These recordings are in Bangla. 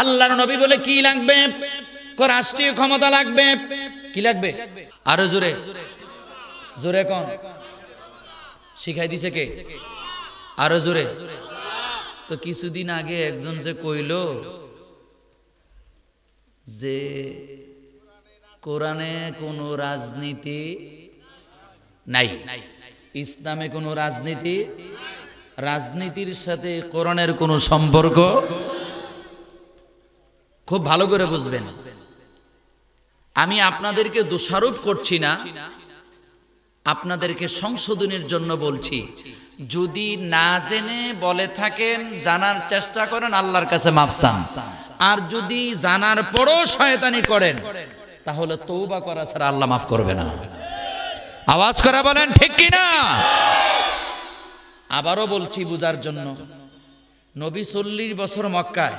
আল্লাহর নবী বলে কি লাগবে? রাষ্ট্রীয় ক্ষমতা লাগবে। কি লাগবে? আরো জোরে জোরে কোন শিখাই দিছে কে? আরো জোরে। তো কিছুদিন আগে একজন যে কইল যে কোরআনে কোনো রাজনীতি নাই, ইসলামে কোনো রাজনীতি, রাজনীতির সাথে কোরআনের কোনো সম্পর্ক। খুব ভালো করে বুঝবেন, আমি আপনাদেরকে দোষারোপ করছি না, আপনাদেরকে সংশোধনের জন্য বলছি। যদি না জেনে বলে থাকেন জানার চেষ্টা করেন, আল্লাহর কাছে মাফ চান। আর যদি জানার পরও শয়তানি করেন তাহলে তওবা করা ছাড়া আল্লাহ মাফ করবে না। আওয়াজ করে বলেন ঠিক কিনা? আবারও বলছি বুঝার জন্য, নবী 40 বছর মক্কায়,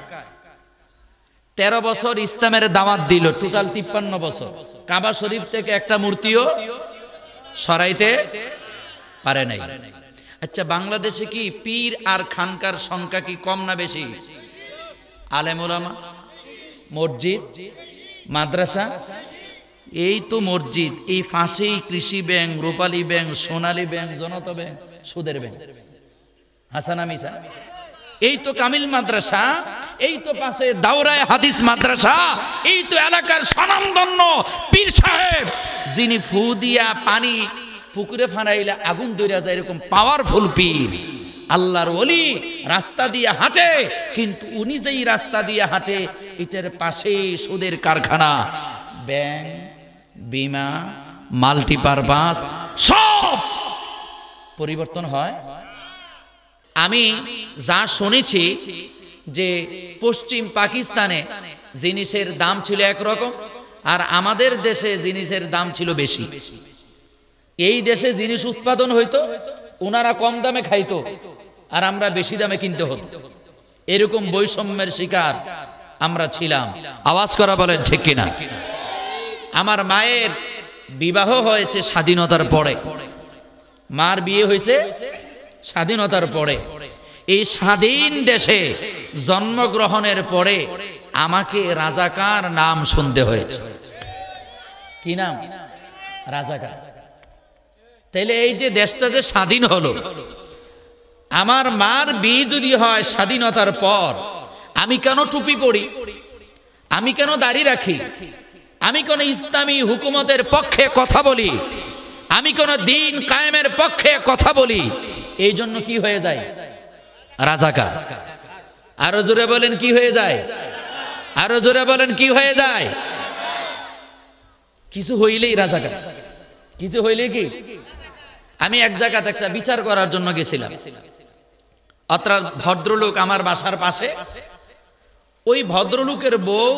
13 বছর ইসলামের দাওয়াত দিল, টোটাল 53 বছর। কাবা শরীফ থেকে একটা মূর্তিও সরাইতে পারে নাই। আচ্ছা, বাংলাদেশে কি পীর আর খানকার সংখ্যা কি কম না বেশি? আলেম ওলামা, মসজিদ, মাদ্রাসা, এই তো মসজিদ, এই ফাঁসেই কৃষি ব্যাংক, রূপালী ব্যাংক, সোনালী ব্যাংক, জনতা ব্যাংক, সুদের ব্যাংক, হাসানা মিশা, এই তো কামিল মাদ্রাসা, এই তো পাশে দাওরায়ে হাদিস মাদ্রাসা, এই তো এলাকার স্বনামধন্য পীর সাহেব, যিনি ফু দিয়া পানি পুকুরে ফানাইলে আগুন ধরে যায়, এরকম পাওয়ারফুল পীর, আল্লাহর ওলি, রাস্তা দিয়ে হাঁটে। কিন্তু উনি যেই রাস্তা দিয়ে হাঁটে এটার পাশে সুদের কারখানা, ব্যাংক, বিমা, মাল্টিপারপাস, সব পরিবর্তন হয়। আমি যা শুনেছি যে পশ্চিম পাকিস্তানে জিনিসের দাম ছিল একরকম, আর আমাদের দেশে জিনিসের দাম ছিল বেশি। এই দেশে জিনিস উৎপাদন হইতো, ওনারা কম দামে খাইতো, আর আমরা বেশি দামে কিনতে হতো। এরকম বৈষম্যের শিকার আমরা ছিলাম। আওয়াজ করা বলেন ঠিক কিনা? আমার মায়ের বিবাহ হয়েছে স্বাধীনতার পরে, মার বিয়ে হয়েছে স্বাধীনতার পরে। এই স্বাধীন দেশে জন্মগ্রহণের পরে আমাকে রাজাকার নাম শুনতে হয়েছে। কি নাম? রাজাকার। তাইলে এই যে দেশটা যে স্বাধীন হলো, আমার মার বিয়ে যদি হয় স্বাধীনতার পর, আমি কেন টুপি পরি, আমি কেন দাড়ি রাখি, আমি কোন ইসলামী হুকুমতের পক্ষে কথা বলি, আমি কোন দিন কায়েমের পক্ষে কথা বলি, এই জন্য কি হয়ে যায়? রাজাকার। আরো জোরে বলেন কি হয়ে যায়? আরো জোরে বলেন কি হয়ে যায়? কিছু হইলেই রাজাকার, কিছু হইলে কি? আমি এক জায়গাতে একটা বিচার করার জন্য গেছিলাম। অত্র ভদ্রলোক আমার বাসার পাশে, ওই ভদ্রলোকের বউ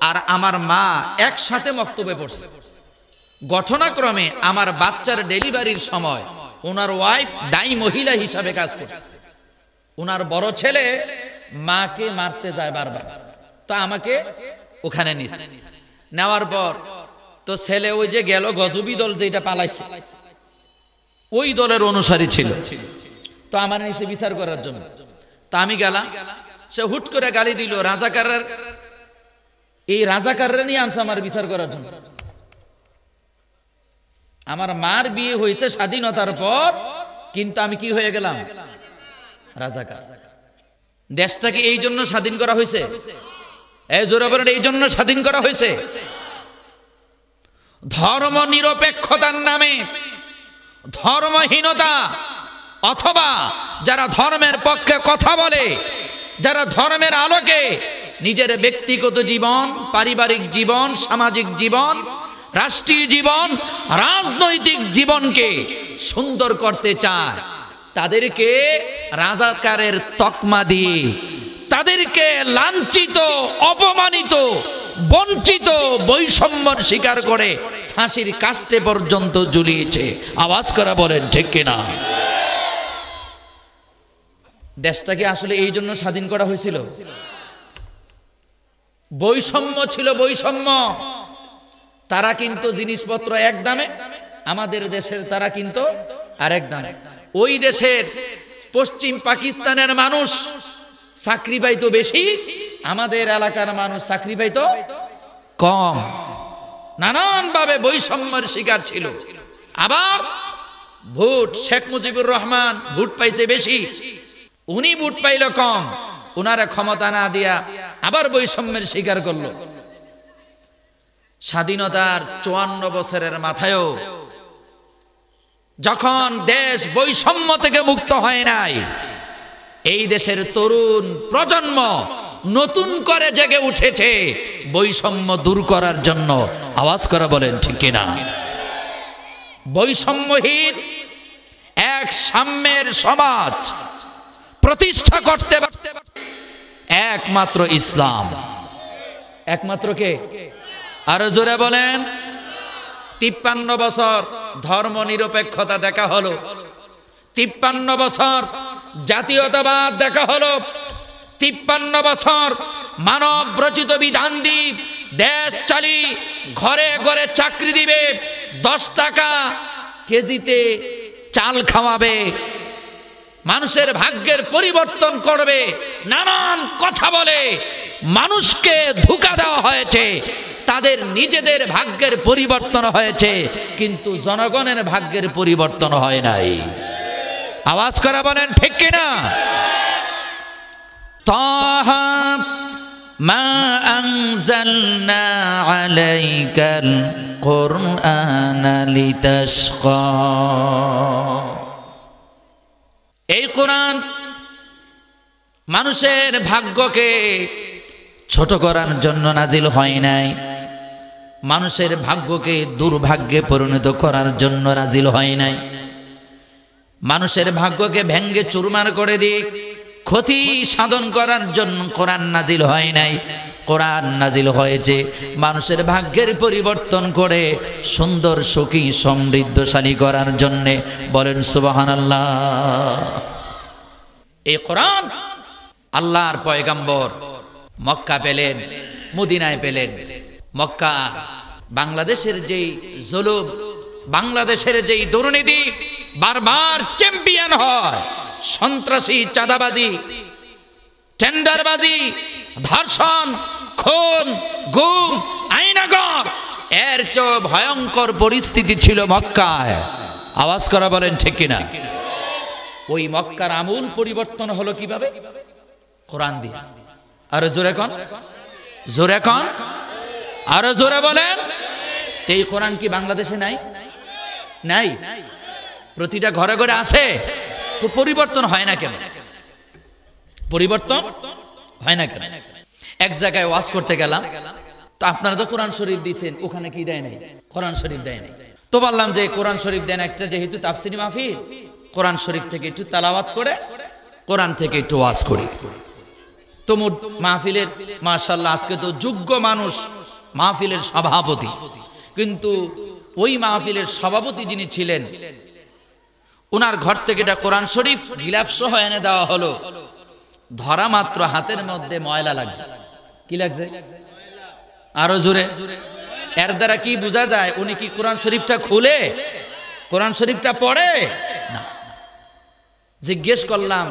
আর আমার মা একসাথে মক্তবে পড়ছে। ঘটনাক্রমে আমার বাচ্চার ডেলিভারির সময় ওনার ওয়াইফ দায়ী মহিলা হিসাবে কাজ করছে। ওনার বড় ছেলে মাকে মারতে যায় বারবার, তো আমাকে ওখানে নিছে। নেওয়ার পর তো ছেলে ওই যে গেল গজবি দল যেটা পালাইছে, ওই দলের অনুসারী ছিল, তো আমার নিচে বিচার করার জন্য। তা আমি গেলাম, সে হুট করে গালি দিল, রাজাকারের, এই রাজাকাররা নিয়ে আনছে আমার বিচার করার জন্য। আমার মার বিয়ে হয়েছে স্বাধীনতার পর, কিন্তু আমি কি হয়ে গেলাম? রাজাকার। দেশটাকে এই জন্য স্বাধীন করা হয়েছে, এই জোরে বলেন, এই জন্য স্বাধীন করা হয়েছে। ধর্ম নিরপেক্ষতার নামে ধর্মহীনতা, অথবা যারা ধর্মের পক্ষে কথা বলে, যারা ধর্মের আলোকে নিজের ব্যক্তিগত জীবন, পারিবারিক জীবন, সামাজিক জীবন, রাষ্ট্রীয় জীবন, রাজনৈতিক জীবনকে সুন্দর করতে চায়, তাদেরকে রাজাকারের তকমা দিয়ে, তাদেরকে লাঞ্ছিত, অপমানিত, বঞ্চিত, বৈষম্যর শিকার করে ফাঁসির কাস্টে পর্যন্ত ঝুলিয়েছে। আওয়াজ করা বলেন ঠিক কিনা? দেশটাকে আসলে এই জন্য স্বাধীন করা হয়েছিল। বৈষম্য ছিল, বৈষম্য। তারা কিন্তু জিনিসপত্র এক দামে, আমাদের দেশের তারা কিন্তু আরেক দামে। ওই দেশের পশ্চিম পাকিস্তানের মানুষ চাকরি পাইতো বেশি, আমাদের এলাকার মানুষ চাকরি পাইতো কম, নানানভাবে বৈষম্যের শিকার ছিল। আবার ভোট, শেখ মুজিবুর রহমান ভোট পাইছে বেশি, উনি ভোট পাইল কম, উনারা ক্ষমতা না দিয়া আবার বৈষম্যের শিকার করলো। স্বাধীনতার 54 বছরের মাথায়ও যখন দেশ বৈষম্য থেকে মুক্ত হয় নাই, এই দেশের তরুণ প্রজন্ম নতুন করে জেগে উঠেছে বৈষম্য দূর করার জন্য। আওয়াজ করে বলেন ঠিক কিনা? বৈষম্যহীন এক সাম্যের সমাজ প্রতিষ্ঠা করতে একমাত্র ইসলাম। একমাত্র কে? আরো জোরে বলেন। 53 বছর ধর্ম নিরপেক্ষতা দেখা হলো, 53 বছর জাতীয়তাবাদ দেখা হলো, 53 বছর মানব রচিত বিধান দিয়ে দেশ চালি, ঘরে ঘরে চাকরি দিবে, 10 টাকা কেজিতে চাল খাওয়াবে, মানুষের ভাগ্যের পরিবর্তন করবে, নানান কথা বলে মানুষকে ধোঁকা দেওয়া হয়েছে। তাদের নিজেদের ভাগ্যের পরিবর্তন হয়েছে, কিন্তু জনগণের ভাগ্যের পরিবর্তন হয় নাই। আওয়াজ করে বলেন ঠিক কিনা? তাহা মা আনজালনা আলাইকাল কুরআনা লিতাশকা। এই কোরআন মানুষের ভাগ্যকে ছোট করার জন্য নাজিল হয় নাই, মানুষের ভাগ্যকে দুর্ভাগ্যে পরিণত করার জন্য নাজিল হয় নাই, মানুষের ভাগ্যকে ভেঙ্গে চুরমার করে দিয়ে ক্ষতি সাধন করার জন্য কোরআন নাজিল হয় নাই। কোরআন নাজিল হয়েছে মানুষের ভাগ্যের পরিবর্তন করে সুন্দর, সুখী, সমৃদ্ধশালী করার জন্য। বলেন সুবহানাল্লাহ। এই কোরআন আল্লাহর পয়গম্বর মক্কা পেলেন, মদিনায় পেলেন। মক্কা বাংলাদেশের যেই জুলুম, বাংলাদেশের যেই দুর্নীতি বারবার চ্যাম্পিয়ন হয়, সন্ত্রাসী, চাঁদাবাজি, টেন্ডারবাজি, ধর্ষণ, খুন, গুম, আইনাগর, এর চেয়ে ভয়ঙ্কর পরিস্থিতি ছিল মক্কায়। আওয়াজ করা বলেন ঠিক কিনা? ওই মক্কার আমূল পরিবর্তন হলো কিভাবে? কোরআন দিয়ে। আরো জোরে কোন, জোরে কোন, আরো জোরে বলেন। এই কোরআন কি বাংলাদেশে নাই? নাই, প্রতিটা ঘরে ঘরে আছে। তো পরিবর্তন হয় না কেন? পরিবর্তন হয় না কেন? এক জায়গায় ওয়াজ করতে গেলাম, তো আপনারা তো কোরআন শরীফ দিয়েছেন, ওখানে কি দেয় নাই? কোরআন শরীফ দেয় নাই। তো বললাম যে কোরআন শরীফ দেন একটা, যেহেতু তাফসিরি মাহফিল, কোরআন শরীফ থেকে একটু তেলাওয়াত করে কোরআন থেকে একটু ওয়াজ করি। তো মাহফিলের মাশাআল্লাহ আজকে তো যোগ্য মানুষ মাহফিলের সভাপতি, কিন্তু ওই মাহফিলের সভাপতি যিনি ছিলেন, ওনার ঘর থেকে এটা কোরআন শরীফ গিলাফ সহ এনে দেওয়া হলো। ধরা মাত্র হাতের মধ্যে ময়লা লাগছে। কি লাগছে? আরো জোরে। এর দ্বারা কি বোঝা যায়? উনি কি কোরআন শরীফটা খুলে কোরআন শরীফটা পড়ে না। জিজ্ঞেস করলাম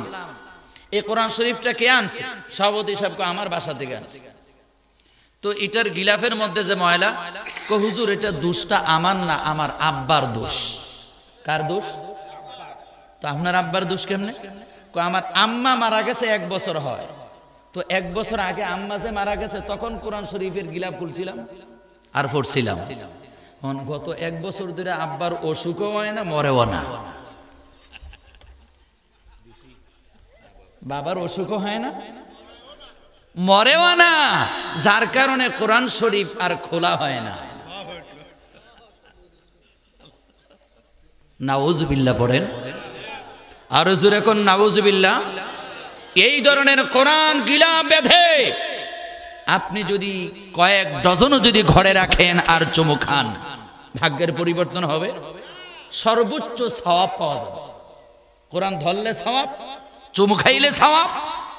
এই কোরআন শরীফটা কে আনছে? সভাপতি সাহেবকে আমার বাসা থেকে আনছে। তো এটার গিলাফের মধ্যে যে ময়লা, কো হুজুর এটা দোষটা আমার না, আমার আব্বার দোষ। কার দোষ? তো আপনার আব্বার দোষ কেমনে? আমার আম্মা মারা গেছে 1 বছর হয়, তো 1 বছর আগে আম্মা যে মারা গেছে তখন কোরআন শরীফের গিলাফ খুলছিলাম আর পড়ছিলাম। গত 1 বছর ধরে আব্বার অসুখও হয় না, মরেও না, বাবার অসুখও হয় না, মরেও না, যার কারণে কোরআন শরীফ আর খোলা হয় না। নাউজুবিল্লাহ পড়েন, আরো জোরে কোন নাউজুবিল্লাহ। এই ধরনের কোরআন গিলা বেঁধে আপনি যদি কয়েক ডজনও যদি ঘরে রাখেন আর চুমু খান, ভাগ্যের পরিবর্তন হবে, সর্বোচ্চ সওয়াব পাওয়া যাবে। কোরআন ধরলে সওয়াব, চুমু খাইলে সওয়াব,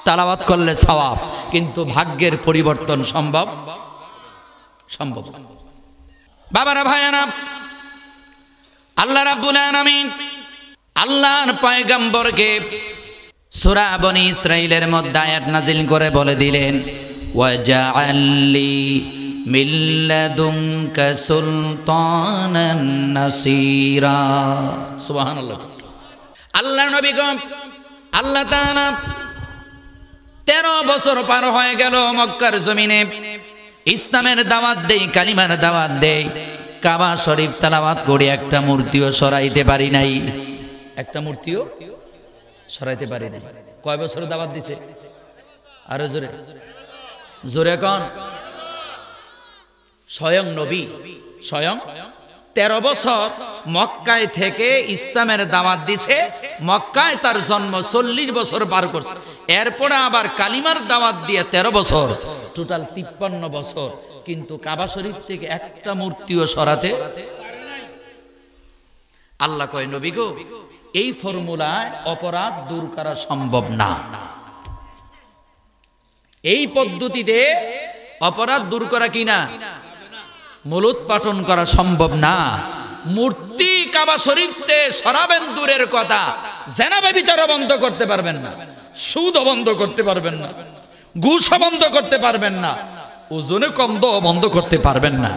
তেলাওয়াত করলে সওয়াব, কিন্তু ভাগ্যের পরিবর্তন সম্ভব সম্ভব। বাবারা, ভাইয়ারা, আল্লাহ রাব্বুল আলামিন আল্লাহর পয়গম্বরকে সূরা বনী ইসরাঈলের মধ্যে আয়াত নাজিল করে বলে দিলেন, ওয়াজআললি মিন লাদুনকা সুলতানান নাসীরা। সুবহানাল্লাহ। আল্লাহর নবী গো, আল্লাহ তাআলা 13 বছর পার হয়ে গেল মক্কার জমিনে, ইসলামের দাওয়াত দেই, কালিমার দাওয়াত দেই, কাবা শরীফ তেলাওয়াত করে একটা মূর্তিও সরাইতে পারি নাই, একটা মূর্তিও সরাইতে পারি নাই। কয় বছর দাওয়াত দিছে? আরো জোরে জোরে কোন? স্বয়ং নবী স্বয়ং 13 বছর মক্কায় থেকে ইসলামের দাওয়াত দিছে। মক্কায় তার জন্ম, 40 বছর পার করছে। এরপরে আবার কালিমার দাওয়াত দিয়ে 13 বছর, টোটাল 53 বছর, কিন্তু কাবা শরীফ থেকে একটা মূর্তিও সরাতে। আল্লাহ কয়, নবী গো, এই ফর্মুলায় অপরাধ দূর করা সম্ভব না, এই পদ্ধতিতে অপরাধ দূর করা কি না, মূলোৎপাটন করা সম্ভব না। মূর্তি কাবা শরীফতে সরাবেন দূরের কথা, জেনা ব্যভিচারও বন্ধ করতে পারবেন না, সুদও বন্ধ করতে পারবেন না, ঘুষও বন্ধ করতে পারবেন না, ওজনে কমও বন্ধ করতে পারবেন না।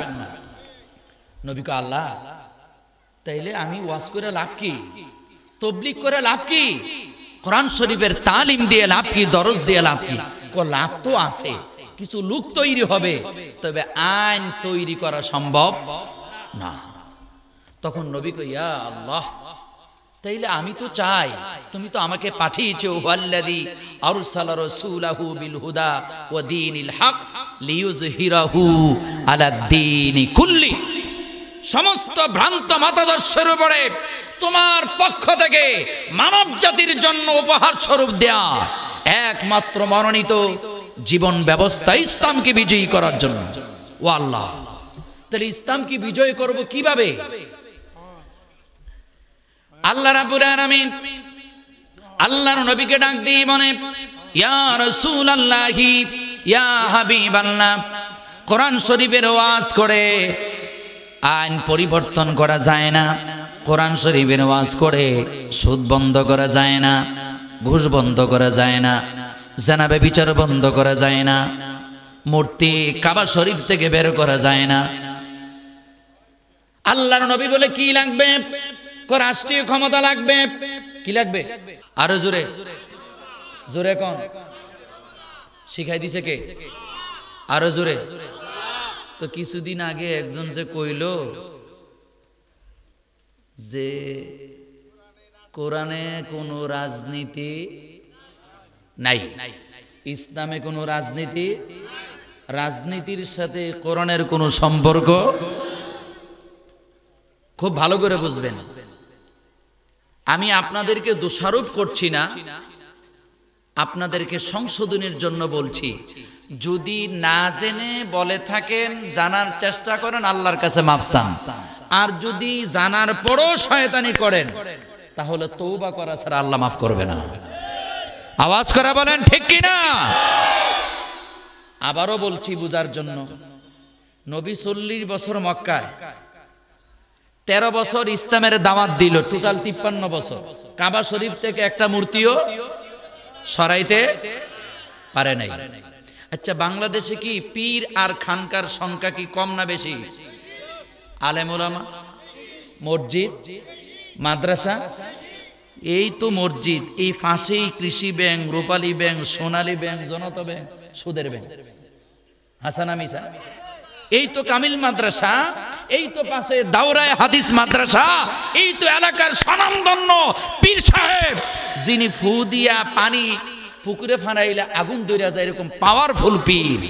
নবী কয়, আল্লাহ, তাইলে আমি ওয়াজ করে লাভ কি, তাবলীগ করে লাভ কি, কোরআন শরীফের তালিম দিয়ে লাভ কি, দরজ দিয়ে লাভ কি? লাভ তো আছে, কিছু লোক তৈরি হবে, তবে আইন তৈরি করা সম্ভব না। তখন নবী কয়, ইয়া আল্লাহ, তাইলে আমি তো চাই, তুমি তো আমাকে পাঠিয়েছো, ওয়াল্লাযী আরসালা রাসূলাহু বিল হুদা ওয়া দীনিল হক লিইয়ুযহিরাহু আলাদ-দীনি কুল্লি, সমস্ত ভ্রান্ত মতাদর্শের উপরে তোমার পক্ষ থেকে মানব জাতির জন্য উপহার স্বরূপ দেয়া একমাত্র মনোনীত জীবন ব্যবস্থা ইসলামকে বিজয়ী করার জন্য। ও আল্লাহ, তাহলে ইসলামকে বিজয় করব কিভাবে? আল্লাহ রাব্বুল আলামিন আল্লাহর নবীকে ডাক দিয়ে বলে, ইয়া রাসূলুল্লাহি, ইয়া হাবিবাল্লাহ, কোরআন শরীফের ওয়াজ করে আইন পরিবর্তন করা যায় না, কোরআন শরীফের ওয়াজ করে সুদ বন্ধ করা যায় না, ঘুষ বন্ধ করা যায় না, জেনা ব্যভিচার বন্ধ করা যায় না, মূর্তি কাবা শরীফ থেকে বের করা যায় না। আল্লাহর নবী বলে, কি লাগবে? রাষ্ট্রীয় ক্ষমতা লাগবে। কি লাগবে? আরো জোরে জোরে কোন? শিখাই দিছে কে? আরো জোরে। তো কিছুদিন আগে একজন যে কইল যে কোরআনে কোনো রাজনীতি নাই, ইসলামে কোনো রাজনীতি, রাজনীতির সাথে কোরআনের কোনো সম্পর্ক। খুব ভালো করে বুঝবেন, আমি আপনাদেরকে দোষারোপ করছি না, আপনাদেরকে সংশোধনের জন্য বলছি। যদি না জেনে বলে থাকেন, জানার চেষ্টা করেন, আল্লাহর কাছে মাফ চান। আর যদি জানার পরও শয়তানি করেন, তাহলে তওবা করা ছাড়া আল্লাহ মাফ করবে না। আওয়াজ করে বলেন ঠিক কিনা? আবারও বলছি বুঝার জন্য, নবী 40 বছর মক্কায়, 13 বছর ইসলামের দাওয়াত দিল, টোটাল 53 বছর। কাবা শরীফ থেকে একটা মূর্তিও সরাইতে পারে নাই। আচ্ছা, বাংলাদেশে কি পীর আর খানকার সংখ্যা কি কম না বেশি? আলেম ওলামা, মসজিদ, মাদ্রাসা, এই তো মসজিদ, এই ফাঁসেই কৃষি ব্যাংক, রূপালী ব্যাংক, সোনালী ব্যাংক, জনতা ব্যাংক, সুদের ব্যাংক, হাসানা মিশা, এই তো কামিল মাদ্রাসা, এই তো পাশে দাওরায়ে হাদিস মাদ্রাসা, এই তো এলাকার স্বনামধন্য পীর সাহেব, যিনি ফু দিয়া পানি পুকুরে ফানাইলে আগুন ধরে যায়, এরকম পাওয়ারফুল পীর,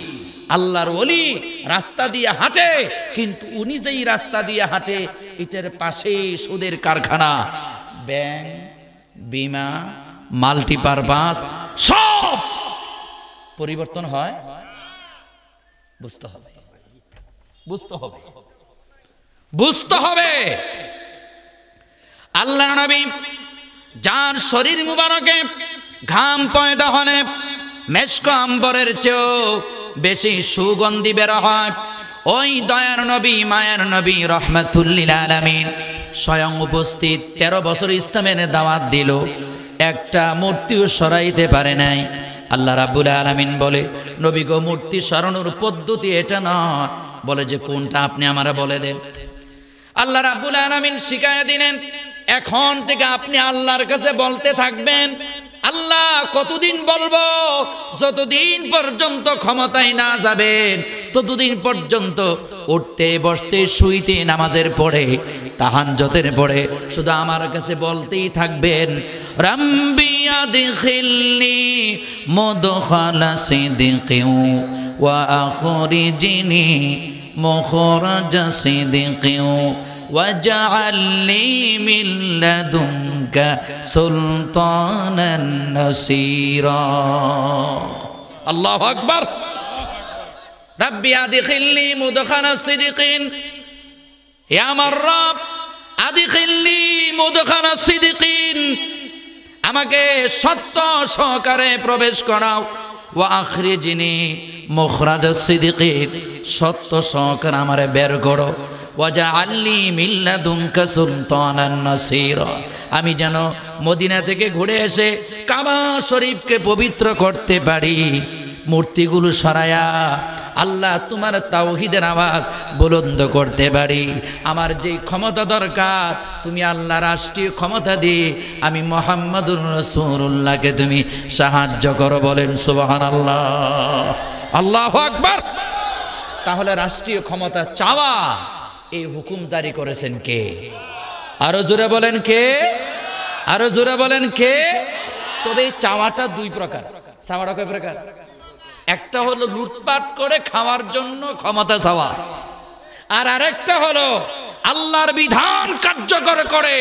আল্লাহর ওলি, রাস্তা দিয়ে হাঁটে, কিন্তু উনি যেই রাস্তা দিয়ে হাঁটে, এটার পাশে সুদের কারখানা, ব্যাংক, বিমা, মাল্টিপারপাস, সব পরিবর্তন হয়। বুঝতে হবে, বুঝতে হবে, বুঝতে হবে। আল্লাহ নবী, যার শরীর মুবারকে ঘাম পয়দা হলে মেশক আম্বরের চেয়েও বেশি সুগন্ধি বের হয়, ওই দয়ার নবী, মায়ার নবী, রহমাতুল লিল আলামিন স্বয়ং উপস্থিত, 13 বছর ইসলামের দাওয়াত দিল, একটা মূর্তিও সরাইতে পারে নাই। আল্লাহ রাব্বুল আলামিন বলে, নবী গো মূর্তি সরানোর পদ্ধতি এটা নয়। বলে যে কোনটা, আপনি আমারে বলে দেন। আল্লাহ রাব্বুল আলামিন শিখায়া দিলেন, এখন থেকে আপনি আল্লাহর কাছে বলতে থাকবেন। আল্লাহ কতদিন বলবো? যতদিন পর্যন্ত ক্ষমতায় না যাবেন ততদিন পর্যন্ত উঠতে বসতে শুইতে নামাজের পড়ে তাহাজ্জুদের পড়ে শুধু আমার কাছে বলতেই থাকবেন, রাব্বি আদখিলনি মুদখালা সিদকিন ওয়া আখরিজনি মুখরাজা সিদকিন ওয়াজআলনি মিন লাদুনকা সুলতানান নাসীরা। আল্লাহু আকবার। রাব্বি আদখিলনি মুদখালা সিদকিন, হে আমার রব আদখিলনি মুদখালা সিদকিন, আমাকে সত্য সহকারে প্রবেশ করাও। ওয়া আখরিজনি মুখরাজা সিদকিন, সত্য সহকারে আমারে বের করো। ওয়াজআলনি মিন লাদুনকা সুলতানান নাসীরা, আমি যেন মদিনা থেকে ঘুরে এসে কাবা শরীফকে পবিত্র করতে পারি, মূর্তিগুলো সরায়া আল্লাহ তোমার তাওহীদের আওয়াজ বুলন্দ করতে পারি। আমার যেই ক্ষমতা দরকার তুমি আল্লাহ রাষ্ট্রীয় ক্ষমতা দিয়ে আমি মুহাম্মাদুর রাসূলুল্লাহকে তুমি সাহায্য করো। বলেন সুবহানাল্লাহ, আল্লাহু আকবার। তাহলে রাষ্ট্রীয় ক্ষমতা চাওয়া এই হুকুম জারি করেছেন কে? আরো জোরে বলেন কে? আরো জোরে বলেন কে? তবে এই চাওয়াটা দুই প্রকার। চাওয়াটা কয় প্রকার? একটা হলো লুটপাট করে খাওয়ার জন্য ক্ষমতা চাওয়া, আর আরেকটা হলো আল্লাহর বিধান কার্যকর করে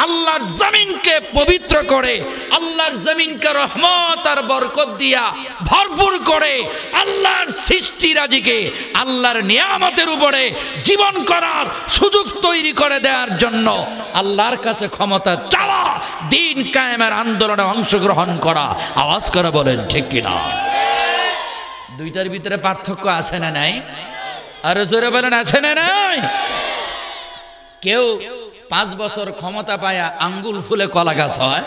আল্লাহর জমিনকে পবিত্র করে আল্লাহর জমিনকে রহমত আর বরকত দিয়া ভরপুর করে আল্লাহর সৃষ্টিরাজিকে আল্লাহর নিয়ামতের উপরে জীবন করার সুযোগ তৈরি করে দেওয়ার জন্য আল্লাহর কাছে ক্ষমতা চাওয়া, দিন কায়েমের আন্দোলনে অংশগ্রহণ করা। আওয়াজ করে বলেন ঠিক কিনা? দুইটার ভিতরে পার্থক্য আছে না নাই? আরো জোরে বলেন আছে না নাই? কেউ 5 বছর ক্ষমতা পায়া আঙ্গুল ফুলে কলা গাছ হয়,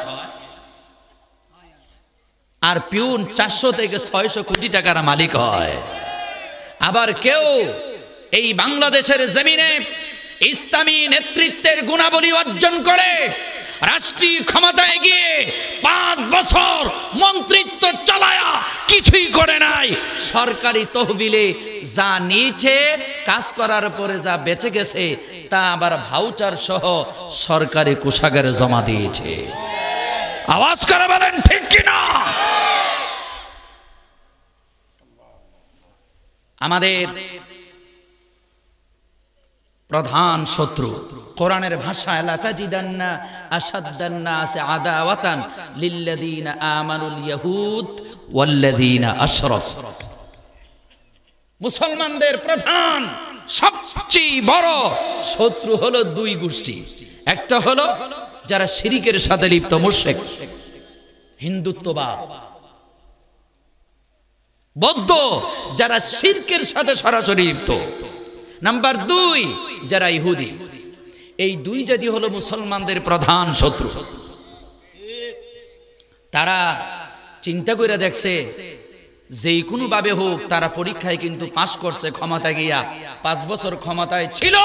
আর পিউন 400 থেকে 600 কোটি টাকার মালিক হয়। আবার কেউ এই বাংলাদেশের জমিনে ইসলামী নেতৃত্বের গুণাবলী অর্জন করে রাষ্ট্রীয় ক্ষমতায় গিয়ে 5 বছর মন্ত্রিত্ব চালায়া কিছুই করে নাই, সরকারি তহবিলে যা নিয়েছে কাজ করার পরে যা বেঁচে গেছে তা আবার ভাউচার সহ সরকারি কোষাগারে জমা দিয়েছে। আওয়াজ করে বলেন ঠিক কিনা? আমাদের প্রধান শত্রু কোরআনের ভাষায় লা তাজিদান্না আশাদ্দান নাসি আদাওয়াতান লিল্লাযীনা আমানুল ইয়াহুদ ওয়াল্লাযীনা আশরাকু। মুসলমানদের প্রধান সবচেয়ে বড় শত্রু হলো দুই গোষ্ঠী। একটা হলো যারা শিরকের সাথে লিপ্ত মুশরিক, হিন্দুত্ববাদ, বৌদ্ধ যারা শিরকের সাথে সরাসরি লিপ্ত। নাম্বার 2 যারা ইহুদি। এই দুই জাতি হলো মুসলমানদের প্রধান শত্রু। তারা চিন্তা করে দেখছে যেই কোনো ভাবে হোক তারা পরীক্ষায় কিন্তু পাশ করছে, ক্ষমতা গিয়া 5 বছর ক্ষমতায় ছিল,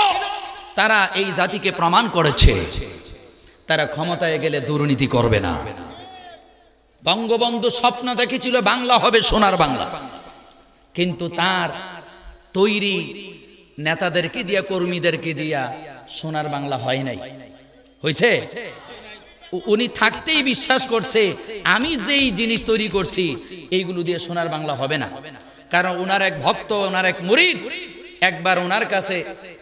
তারা এই জাতিকে প্রমাণ করেছে তারা ক্ষমতায় গেলে দুর্নীতি করবে না। বঙ্গবন্ধু স্বপ্ন দেখেছিল বাংলা হবে সোনার বাংলা, কিন্তু তার তৈরি নেতাদেরকে দিয়া কর্মীদেরকে দিয়া সোনার বাংলা হয় নাই। হয়েছে? উনি থাকতেই বিশ্বাস করছে আমি যেই জিনিস তৈরি করছি এইগুলো দিয়ে সোনার বাংলা হবে না। কারণ ওনার এক ভক্ত, ওনার এক মুরিদ একবার ওনার কাছে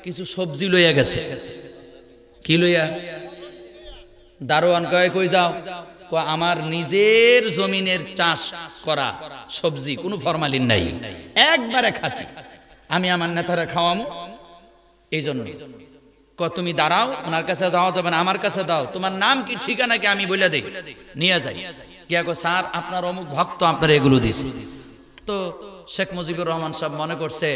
কিছু সবজি লইয়া গেছে। কি লইয়া? দারোয়ান কয় কই যাও? আমার নিজের জমিনের চাষ করা সবজি, কোনো ফরমালিন নাই, একবারে খাঁটি, আমি আমার নেতারা খাওয়ামো, এই জন্য তুমি দাঁড়াও, ওনার কাছে যাওয়া যাবে না, আমার কাছে দাও, তোমার নাম কি ঠিকানা কি আমি বলে দেই, নিয়ে যাই। গিয়া কো স্যার আপনার অমুক ভক্ত আপনার এগুলো দিছে। তো শেখ মুজিবুর রহমান সাহেব মনে করছে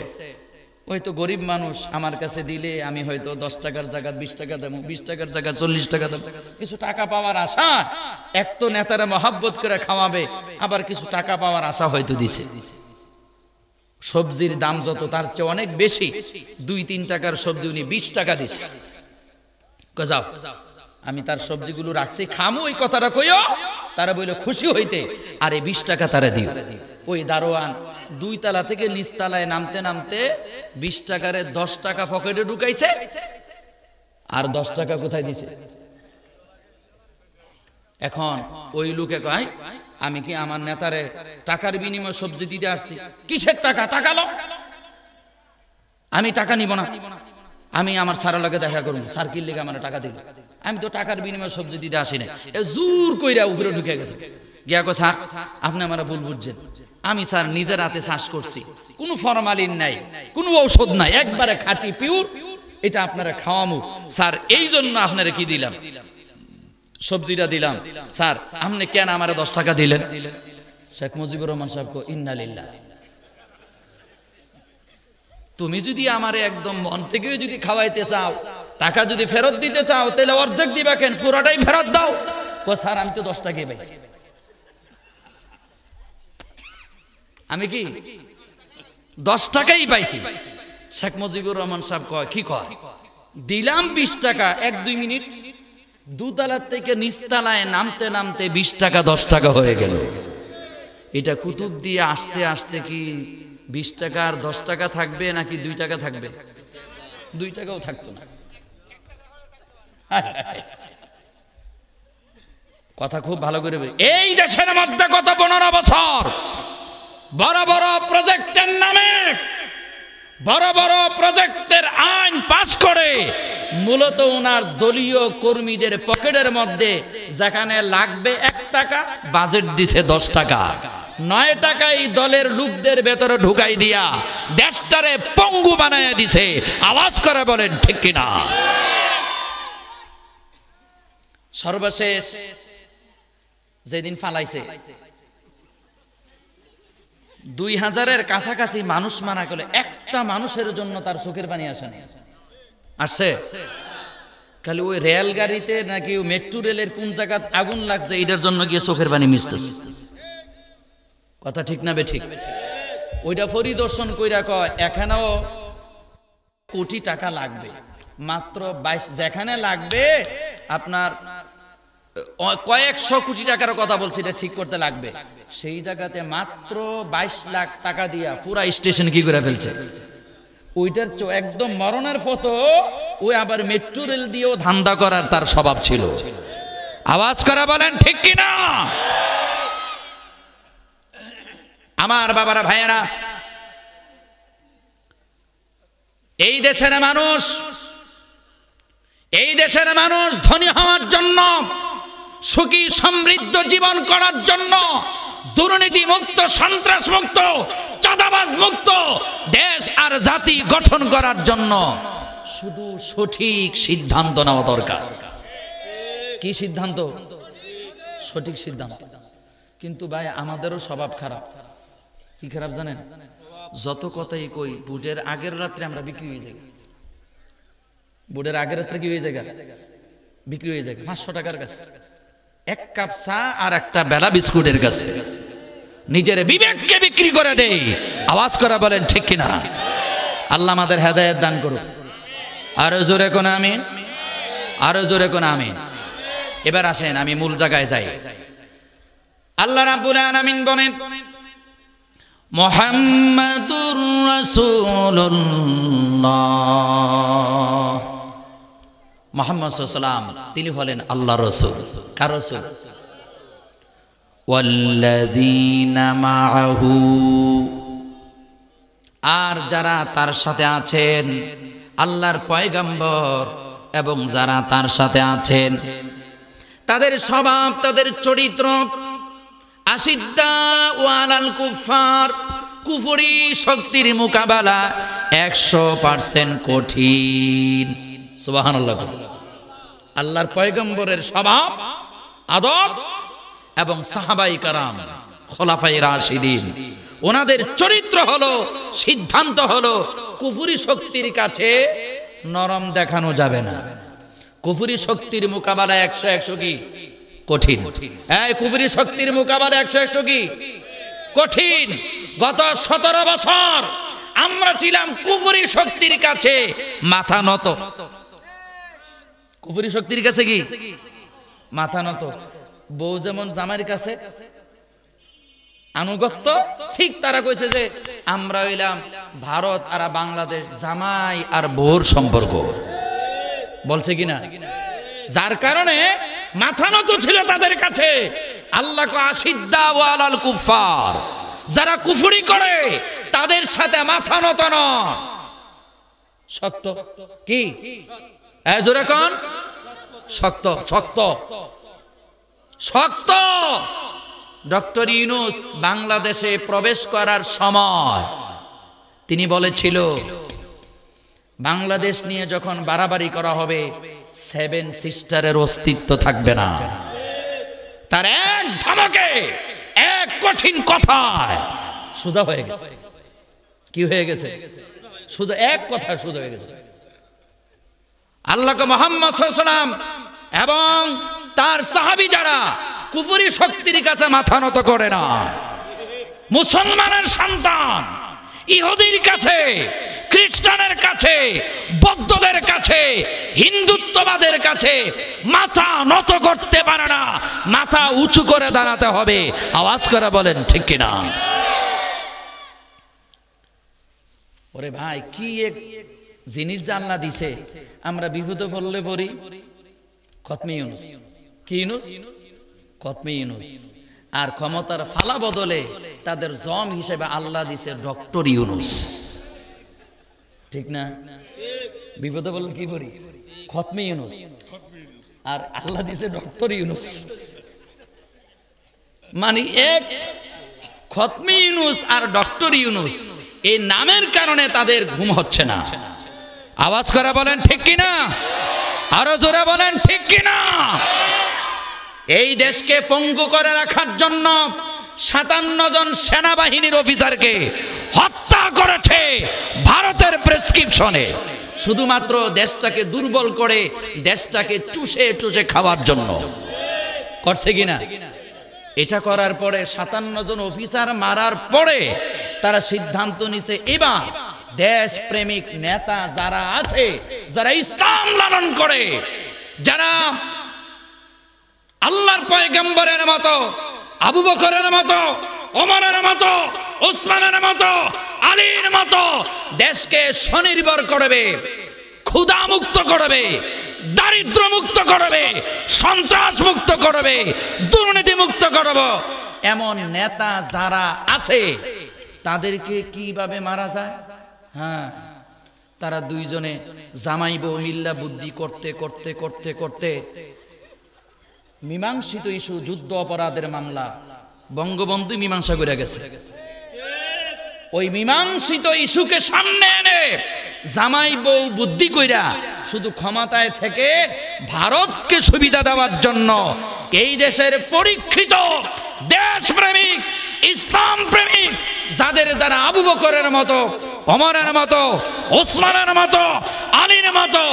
ওই তো গরিব মানুষ, আমার কাছে দিলে আমি হয়তো 10 টাকার জায়গা 20 টাকা দেবো, 20 টাকার জায়গা 40 টাকা দেবো, কিছু টাকা পাওয়ার আশা এক তো নেতারা মহাব্বত করে খাওয়াবে, আবার কিছু টাকা পাওয়ার আশা হয়তো দিছে। সবজির দাম যত তার চেয়ে অনেক বেশি, 2-3 টাকার সবজি উনি 20 টাকা দিছে। যাও আমি তার সবজিগুলো রাখছি, খামু, এই কথাটা কইও। তারা বলল খুশি হইতে, আরে 20 টাকা তারা দিও। ওই দারোয়ান 2 তলা থেকে নিচ তলায় নামতে নামতে 20 টাকারে 10 টাকা পকেটে ঢুকাইছে, আর 10 টাকা কোথায় দিছে? এখন ওই লোকে কয়, আমি কি আমার নেতারে টাকার বিনিময়ে সবজি দিতে আসছি? কিসের টাকা? টাকা লো, আমি টাকা নিব না, আমি আমার স্যারের লগে দেখা করুন, স্যার কি লিগে আমার টাকা দিল, আমি তো টাকার বিনিময়ে সবজি দিতে আসি না। জোর কইরা উপরে ঢুকে গেছে, গিয়া কো স্যার আপনি আমার ভুল বুঝছেন, আমি স্যার নিজের হাতে চাষ করছি, কোনো ফরমালিন নাই, কোনো ঔষধ নাই, একবারে খাঁটি পিওর, এটা আপনারা খাওয়ামু স্যার, এই জন্য আপনারা কি দিলাম, সবজিটা দিলাম। স্যার আপনি কেন আমারে 10 টাকা দিলেন? শেখ মুজিবুর রহমান সাহেব কো ইন্না লিল্লাহ, তুমি যদি আমারে একদম মন থেকে যদি খাওয়াইতে চাও, টাকা যদি ফেরত দিতে চাও, তাহলে অর্ধেক দিবা কেন, পুরোটাই ফেরত দাও। কো স্যার আমি তো 10 টাকাই পাইছি, আমি কি 10 টাকাই পাইছি। শেখ মুজিবুর রহমান সাহেব কয় কি কয়, দিলাম 20 টাকা, 1-2 মিনিট 2 তলার থেকে নিচ তলায় নামতে নামতে 20 টাকা 10 টাকা হয়ে গেল। এটা কুতুব দিয়ে আসতে আসতে কি 20 টাকা আর 10 টাকা থাকবে নাকি 2 টাকা থাকবে? 2 টাকাও থাকতো না। কথা খুব ভালো করে, এই দেশের মধ্যে গত 15 বছর বড় বড় প্রজেক্টের নামে বড় বড় প্রজেক্টের আইন পাস করে মূলত ওনার দলীয় কর্মীদের পকেটের মধ্যে যেখানে লাগবে 1 টাকা, বাজেট দিছে 10 টাকা, 9 টাকাই দলের লোকদের ভেতরে ঢুকাই দিয়া দেশটারে পঙ্গু বানায় দিছে। আওয়াজ করে বলেন ঠিক কিনা? সর্বশেষ যেদিন ফালাইছে 2000-এর কাছাকাছি মানুষ মারা গেল, একটা মানুষের জন্য তার চোখের পানি আসে না। আসছে খালি ওই রেল গাড়িতে নাকি মেট্রো রেলের কোন জায়গায় আগুন লাগছে, এটার জন্য গিয়ে চোখের পানি মিশতেছে। কথা ঠিক না বেঠিক? ওইটা পরিদর্শন কইরা কয় এখানেও কোটি টাকা লাগবে, মাত্র 22, যেখানে লাগবে আপনার কয়েকশো কোটি টাকার কথা বলছি, এটা ঠিক করতে লাগবে, সেই জায়গাতে মাত্র 22 লাখ টাকা দিয়া পুরা স্টেশন কি করে ফেলছে। ওইটার একদম মরণের ফটো, ওই আবার মেট্রো রেল দিয়েও ধান্দা করার তার স্বভাব ছিল। আওয়াজ করে বলেন ঠিক কিনা? আমার বাবারা ভাইয়েরা, এই দেশের মানুষ ধনী হওয়ার জন্য, সুখী সমৃদ্ধ জীবন করার জন্য, দুর্নীতি মুক্ত, সন্ত্রাস মুক্ত, চাঁদাবাজ মুক্ত দেশ আর জাতি গঠন করার জন্য শুধু সঠিক সিদ্ধান্ত নেওয়া দরকার। কি সিদ্ধান্ত? সঠিক সিদ্ধান্ত। কিন্তু ভাই আমাদেরও স্বভাব খারাপ। কি খারাপ জানেন? যত কথাই কই, বুটের আগের রাত্রে আমরা বিক্রি হয়ে যাই। বুটের আগের রাত্রে কি হয়ে যায়? বিক্রি হয়ে যায় 500 টাকার কাছে, 1 কাপ চা আর একটা বেলা বিস্কুটের কাছে নিজের বিবেককে বিক্রি করে দেই। আওয়াজ করা বলেন ঠিক কিনা? আল্লাহ আমাদের হেদায়েত দান করুন। আরো জোরে কোন আমিন, আরো জোরে কোন আমিন। এবার আসেন আমি মূল জায়গায় যাই। আল্লাহ রাব্বুল আলামিন বলেন, মুহাম্মাদুর রাসূলুল্লাহ, মুহাম্মদ সাল্লাল্লাহু আলাইহি ওয়াসাল্লাম তিনি হলেন আল্লাহর রাসূল। কার রাসূল? ওয়াল্লাযীনা মাআহু, আর যারা তার সাথে আছেন, আল্লাহর পয়গম্বর এবং যারা তার সাথে আছেন, তাদের স্বভাব, তাদের চরিত্র, আশিদ্দাউ আলাল কুফার, কুফরি শক্তির মোকাবেলা 100% কঠিন। সুবহানাল্লাহ। আল্লাহর পয়গম্বরের স্বভাব, আদব এবং সাহাবায়ে কেরাম, খোলাফায়ে রাশিদিন, ওনাদের চরিত্র হলো, সিদ্ধান্ত হলো কুফরি শক্তির কাছে নরম দেখানো যাবে না। কুফরি শক্তির মোকাবেলায় 100 কি কঠিন। এই কুফরি শক্তির মোকাবেলা 100 কি কঠিন। গত 17 বছর আমরা ছিলাম কুফরি শক্তির কাছে মাথা নত। কুফরি শক্তির কাছে কি মাথা নত। বউ যেমন জামাইয়ের কাছে আনুগত্য, ঠিক তারা কইছে যে আমরা হইলাম ভারত আর বাংলাদেশ, জামাই আর বউর সম্পর্ক, বলছে কিনা? যার কারণে মাথা নত ছিল তাদের কাছে। আল্লাহ কো আশিদ্দা ওয়ালাল কুফার, যারা কুফরি করে তাদের সাথে মাথা নত না। শক্ত কি জোরে কোন? শক্ত শক্ত শক্ত। ডক্টর ইউনূস বাংলাদেশে প্রবেশ করার সময় তিনি বলেছিল, বাংলাদেশ নিয়ে যখন বাড়াবাড়ি করা হবে 7 সিস্টারের অস্তিত্ব থাকবে না। তার এক ধমকে, এক কঠিন কথায় সোজা হয়ে গেছে। কি হয়ে গেছে? সোজা, এক কথা সোজা হয়ে গেছে। আল্লাহকে মুহাম্মদ সাল্লাল্লাহু আলাইহি ওয়াসাল্লাম এবং তার সাহাবী যারা কুফরি শক্তির কাছে মাথা নত করে না, মুসলমানের সন্তান ইহুদির কাছে, খ্রিস্টানের কাছে, বৌদ্ধদের কাছে, হিন্দুত্ববাদের কাছে মাথা নত করতে পারে না। মাথা উঁচু করে দাঁড়াতে হবে। আওয়াজ করে বলেন ঠিক কিনা? ওরে ভাই, কি এক জিনিস জানলা দিছে। আমরা বিপদে পড়লে পড়ি খতমে ইউনূস। কি ইউনূস? খতমে ইউনূস। আর ক্ষমতার ফালা বদলে তাদের জম হিসেবে আল্লাহ দিছে ডক্টর ইউনূস। ঠিক না? বিপদে বললে কি করি? খতমে ইউনূস। আর আল্লাহ দিছে ডক্টর ইউনূস। মানে এক খতমে ইউনূস আর ডক্টর ইউনূস, এই নামের কারণে তাদের ঘুম হচ্ছে না। আওয়াজ করে বলেন ঠিক কিনা? আরো জোরে বলেন ঠিক কিনা? এই দেশকে পঙ্গু করে রাখার জন্য 57 জন সেনাবাহিনীর অফিসারকে হত্যা করেছে ভারতের প্রেসক্রিপশনে, শুধুমাত্র দেশটাকে দুর্বল করে দেশটাকে চুষে চুষে খাওয়ার জন্য। করছে কিনা? এটা করার পরে 57 জন অফিসার মারার পরে তারা সিদ্ধান্ত নিছে, এবার দেশ প্রেমিক নেতা যারা আছে, যারা ইসলাম লালন করে, যারা আল্লাহর পয়গম্বরের মতো, আবু বকরের মতো, ওমরের মতো, ওসমানের মতো, আলীর মতো দেশকে স্বনির্ভর করবে, ক্ষুধা মুক্ত করবে, দারিদ্র মুক্ত করবে, সন্ত্রাস মুক্ত করবে, দুর্নীতি মুক্ত করবে, এমন নেতা যারা আছে তাদেরকে কিভাবে মারা যায়? হ্যাঁ, তারা দুইজনে জামাই বউ মিল্লা বুদ্ধি করতে করতে করতে করতে মীমাংসিত ইস্যু, যুদ্ধ অপরাধের মামলা বঙ্গবন্ধু মীমাংসা করে গেছে। ওই মীমাংসিত ইস্যুকে সামনে এনে জামাই বউ বুদ্ধি কইরা শুধু ক্ষমতায় থেকে ভারতকে সুবিধা দেওয়ার জন্য এই দেশের পরীক্ষিত দেশপ্রেমিক, ইসলাম প্রেমিক, যাদের দ্বারা আবু বকরের মতো, ওমরের মতো, ওসমানের মতো, আলীর মতো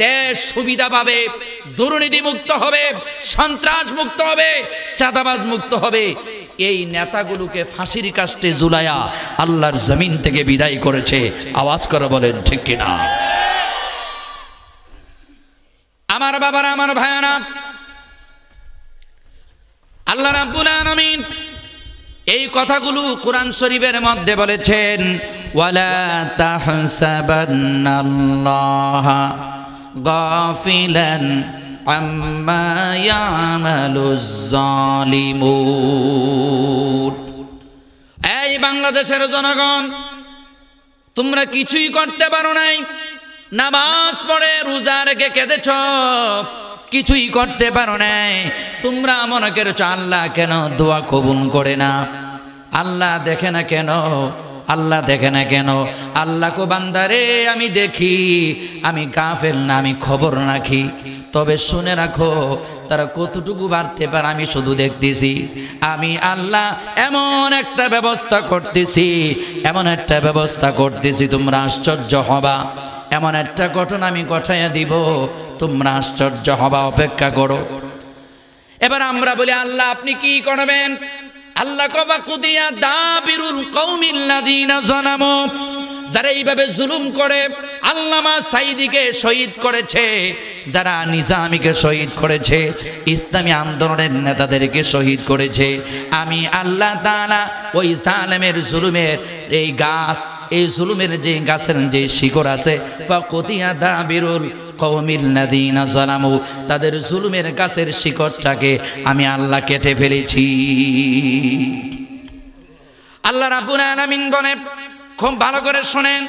দেশ সুবিধা পাবে, দুর্নীতি মুক্ত হবে, সন্ত্রাস মুক্ত হবে, চাঁদাবাজ মুক্ত হবে, এই নেতাগুলোকে ফাঁসির কাস্টে ঝুলায়া আল্লাহর জমিন থেকে বিদায় করেছে। আওয়াজ করে বলেন ঠিক কিনা? আমার বাবারা, আমার ভাইয়ারা, আল্লাহ রাব্বুল আলামিন এই কথাগুলো কোরআন শরীফের মধ্যে বলেছেন, ওয়ালা তাহসাবান্নাল্লাহা গাফিলান আম্মা ইয়ামালুজ জালিমুন। এই বাংলাদেশের জনগণ, তোমরা কিছুই করতে পারো নাই। নামাজ পড়ে রোজা রেখে কেঁদেছ, কিছুই করতে পারো নাই। তোমরা মনে করেছ আল্লাহ কেন দোয়া কবুল করে না, আল্লাহ দেখে না কেন, আল্লাহ দেখে না কেন? আল্লাহ কো বান্দারে আমি দেখি, আমি গাফেল না, আমি খবর রাখি। তবে শুনে রাখো, তারা কতটুকু বাড়তে পারে আমি শুধু দেখতেছি। আমি আল্লাহ এমন একটা ব্যবস্থা করতেছি, এমন একটা ব্যবস্থা করতেছি, তোমরা আশ্চর্য হবা। এমন একটা ঘটনা আমি ঘটাইয়া দিব, তোমরা আশ্চর্য হবা। অপেক্ষা করো। এবার আমরা বলি আল্লাহ আপনি কি করবেন? আল্লাহ কবা কুদিয়া দাবিরুল কওমিল্লাযিনা যালামু, যারা এইভাবে জুলুম করে আল্লামা সাঈদীকে শহীদ করেছে, যারা নিজামীকে শহীদ করেছে, ইসলামী আন্দোলনের নেতাদেরকে শহীদ করেছে, আমি আল্লাহ তাআলা ওই জালেমের জুলুমের এই গাছ, এই জুলুমের যে গাছের যে শিকড় আছে, ফাকুদিয়া দাবিরুল কওমিল্লাযিনা যালামু, তাদের জুলুমের গাছের শিকড়টাকে আমি আল্লাহ কেটে ফেলেছি। আল্লাহ রাব্বুল আলামিন বলেন, খুব ভালো করে শুনেন,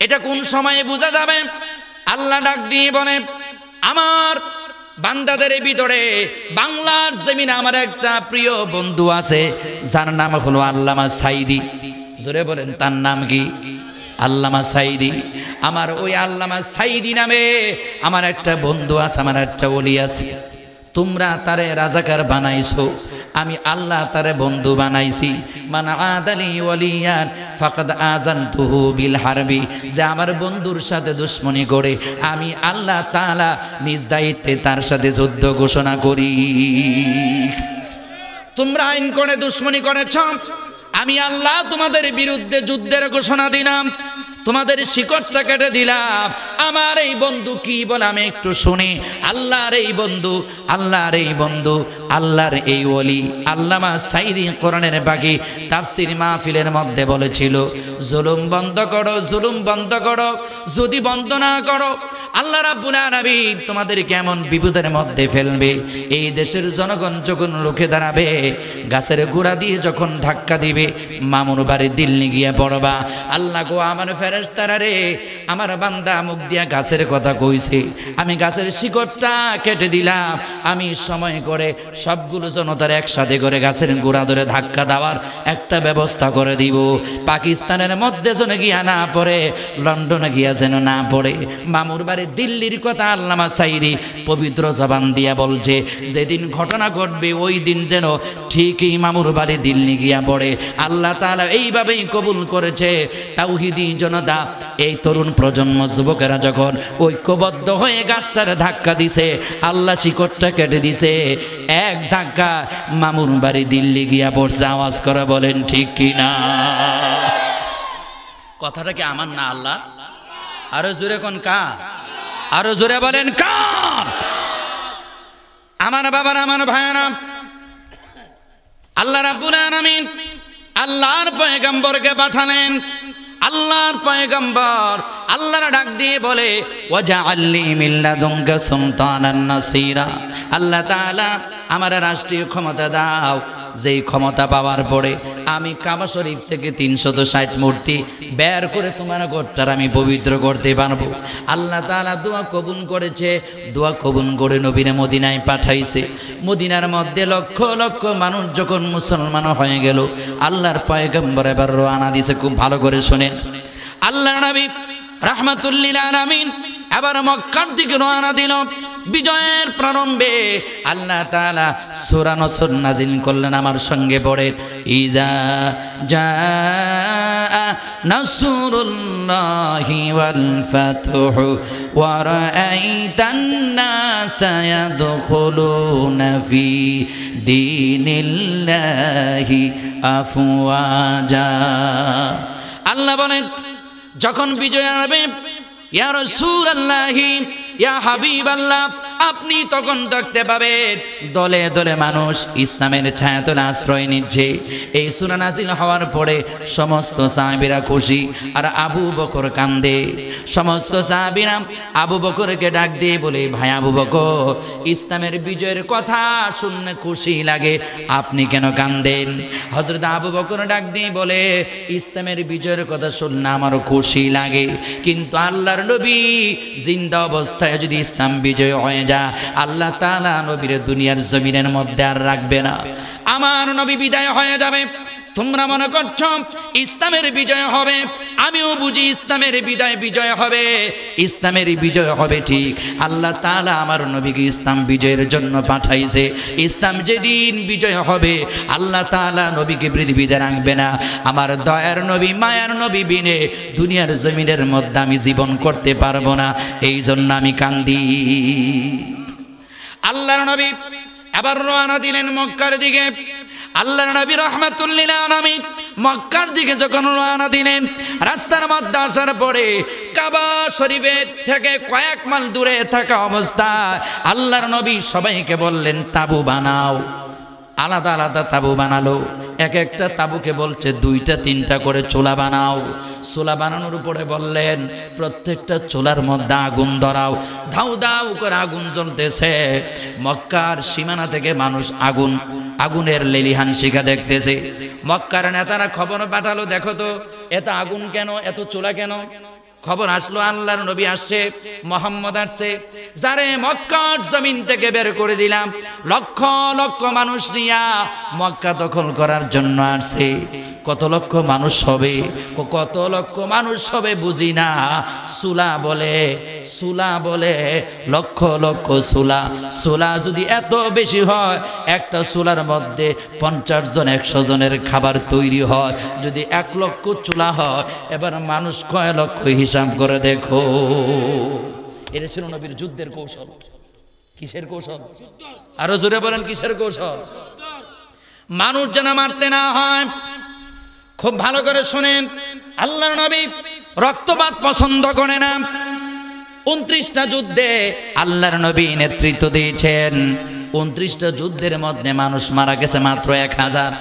এটা কোন সময়ে বোঝা যাবে? আল্লাহ ডাক দিয়ে বলে, আমার বান্দাদের ভিতরে বাংলার জমিনে আমার একটা প্রিয় বন্ধু আছে, যার নাম হলো আল্লামা সাঈদী। জোরে বলেন, তার নাম কি? আল্লামা সাঈদী। আমার ওই আল্লামা সাঈদী নামে আমার একটা বন্ধু আছে, আমার একটা ওলি আছে। তোমরা তারে রাজাকার বানাইছো, আমি আল্লাহ তারে বন্ধু বানাইছি। মান আদালি ওয়ালিয়ান ফাকাদ আযানতুহু বিল হারবি, যে আমার বন্ধুর সাথে দুশমনি করে আমি আল্লাহ তাআলা নিজ দায়িত্বে তার সাথে যুদ্ধ ঘোষণা করি। তোমরা আইন করে দুশমনি করেছ, আমি আল্লাহ তোমাদের বিরুদ্ধে যুদ্ধের ঘোষণা দিলাম, তোমাদের শিকড়টা কেটে দিলাম। আমার এই বন্ধু কি বলে আমি একটু শুনি। আল্লাহর এই বন্ধু, আল্লাহর এই বন্ধু, আল্লাহর এই ওলি আল্লামা সাঈদী কোরআনের বাকি তাফসীর মাহফিলের মধ্যে বলেছিল, জুলুম বন্ধ করো, জুলুম বন্ধ করো, যদি বন্ধ না করো আল্লাহ রাব্বুল আলামিন তোমাদের কেমন বিপদের মধ্যে ফেলবে। এই দেশের জনগণ যখন রুখে দাঁড়াবে, গাছের গোড়া দিয়ে যখন ধাক্কা দিবে, মামুর বাড়ির দিল্লি গিয়ে পড়বা, আল্লাহ গো আমার ফেরেশতারা রে, আমার বান্দা মুখ দিয়া গাছের কথা কইছে, আমি গাছের শিকড়টা কেটে দিলাম। আমি সময় করে সবগুলো জনতার একসাথে করে গাছের গোড়া ধরে ধাক্কা দেওয়ার একটা ব্যবস্থা করে দিব। পাকিস্তানের মধ্যে যেন গিয়া না পড়ে, লন্ডনে গিয়া যেন না পড়ে। মামুর বাড়ি দিল্লির কথা আল্লামা সাঈদী পবিত্র জবান দিয়া বলছে, যেদিন ঘটনা ঘটবে ওই দিন যেন ঠিকই মামুর বাড়ি দিল্লি গিয়া পড়ে। আল্লাহ তাআলা এইভাবেই কবুল করেছে। তাওহীদি জনতা, এই তরুণ প্রজন্ম যুবকেরা যখন ঐক্যবদ্ধ হয়ে গাছটার ধাক্কা দিছে, আল্লাহ শিকড়টা কেটে দিছে, এক ধাক্কা মামুর বাড়ি দিল্লি গিয়া পড়ছে। আওয়াজ করে বলেন ঠিক কিনা? কথাটা কি আমার না আল্লাহ? আরো জোরে কোন কার? আরো জোরে বলেন কার? আমার বাবার, আমার ভাইয়েরা, আল্লাহ রাব্বুল আলামিন আল্লাহর পয়গম্বরকে পাঠালেন। আল্লাহর পয়গম্বর আল্লাহর ডাক দিয়ে বলে, ওয়াজআলনি মিন লাদুনকা সুলতানান নাসীরা, আল্লাহ তাআলা আমার রাষ্ট্রীয় ক্ষমতা দাও, যেই ক্ষমতা পাওয়ার পরে আমি কাবা শরীফ থেকে ৩৬০ মূর্তি বের করে তোমার ঘরটার আমি পবিত্র করতে পারবো। আল্লাহ তাআলা দোয়া কবুল করেছে। দোয়া কবুল করে নবীরে মদিনায় পাঠাইছে। মদিনার মধ্যে লক্ষ লক্ষ মানুষ যখন মুসলমান হয়ে গেল, আল্লাহর পয়গম্বর এবার রওনা দিয়েছে। খুব ভালো করে শুনেন, আল্লাহর নবী রাহমাতুল লিল আলামিন এবার মক্কার দিকে রওনা দিল। বিজয়ের প্রারম্ভে আল্লাহ তাআলা সূরা নসর নাজিল করলেন। আমার সঙ্গে পড়ে, ইযা জাআ নাসরুল্লাহি ওয়াল ফাতহু ওয়া রাআইতান নাসা ইয়াদখুলুনা ফি দীনিল্লাহি আফওয়াজা। আল্লাহ বলেন, যখন বিজয় আসবে, ইয়া রাসূলুল্লাহি, ইয়া হাবিবাল্লাহ, আপনি তখন দেখতে পাবেন দলে দলে মানুষ ইসলামের ছায়াতলে আশ্রয় নিচ্ছে। এই সূরা নাজিল হওয়ার পরে সমস্ত সাহাবীরা খুশি, আর আবু বকর কান্দে। সমস্ত সাহাবীরা আবু বকরকে ডাক দিয়ে বলে, ভাই আবু বকর, ইসলামের বিজয়ের কথা শুনলে খুশি লাগে, আপনি কেন কান্দেন? হযরত আবু বকর ডাক দিয়ে বলে, ইসলামের বিজয়ের কথা শুনলে আমারও খুশি লাগে, কিন্তু আল্লাহর নবী জিন্দা অবস্থায় যদি ইসলাম বিজয় হয়ে যায়, আল্লাহ তাআলা নবীর দুনিয়ার জমিনের মধ্যে আর রাখবে না। আমার নবী বিদায় হয়ে যাবে। তোমরা মনে করছো ইসলামের বিজয় হবে, আমিও বুঝি ইসলামের বিজয় হবে। ইসলামের বিজয় হবে ঠিক, আল্লাহ তাআলা আমার নবীকে ইসলাম বিজয়ের জন্য পাঠাইছে। ইসলাম যেদিন বিজয় হবে, আল্লাহ তাআলা নবীকে পৃথিবীতে রাখবে না। আমার দয়ার নবী, মায়ার নবী বিনে দুনিয়ার জমিনের মধ্যে আমি জীবন করতে পারবো না, এই জন্য আমি কান্দি। আল্লাহর নবী আবার রওনা দিলেন মক্কার দিকে। আল্লাহর নবী রাহমাতুল লিল আলামিন মক্কার দিকে যখন রওনা দিলেন, রাস্তার মধ্যে আসার পরে কাবা শরীফের থেকে কয়েক মাইল দূরে থাকা অবস্থায় আল্লাহর নবী সবাইকে বললেন তাবু বানাও। আলাদা আলাদা তাবু বানালো। এক একটা তাবুকে বলছে 2টা 3টা করে চুলা বানাও। চুলা বানানোর উপরে বললেন প্রত্যেকটা চুলার মধ্যে আগুন ধরাও। ধাউ ধাউ করে আগুন জ্বলতেছে। মক্কার সীমানা থেকে মানুষ আগুনের লেলিহান শিখা দেখতেছে। মক্কার নেতারা খবর পাঠালো, দেখো তো এত আগুন কেন, এত চুলা কেন? খবর আসলো আল্লাহর নবী আসছে, মুহাম্মদ আসছে, যারে মক্কার জমিন থেকে বের করে দিলাম, লক্ষ লক্ষ মানুষ নিয়া মক্কা দখল করার জন্য আসছে। কত লক্ষ মানুষ হবে, কত লক্ষ মানুষ হবে বুঝি না। সুলা বলে লক্ষ লক্ষ সুলা যদি এত বেশি হয়, একটা সুলার মধ্যে 50 জন 100 জনের খাবার তৈরি হয়। যদি 1 লক্ষ চুলা হয়, এবার মানুষ কয় লক্ষ হিসাব করে দেখো। এটা ছিল নবীর যুদ্ধের কৌশল। কিসের কৌশল? আরো জোরে বলেন, কিসের কৌশল? মানুষ যেন মারতে না হয়। খুব ভালো করে শুনেন, আল্লাহর নবী রক্তপাত পছন্দ করে না। 29টা যুদ্ধে আল্লাহর নবী নেতৃত্ব দিয়েছেন। 29টা যুদ্ধের মধ্যে মানুষ মারা গেছে মাত্র 1000।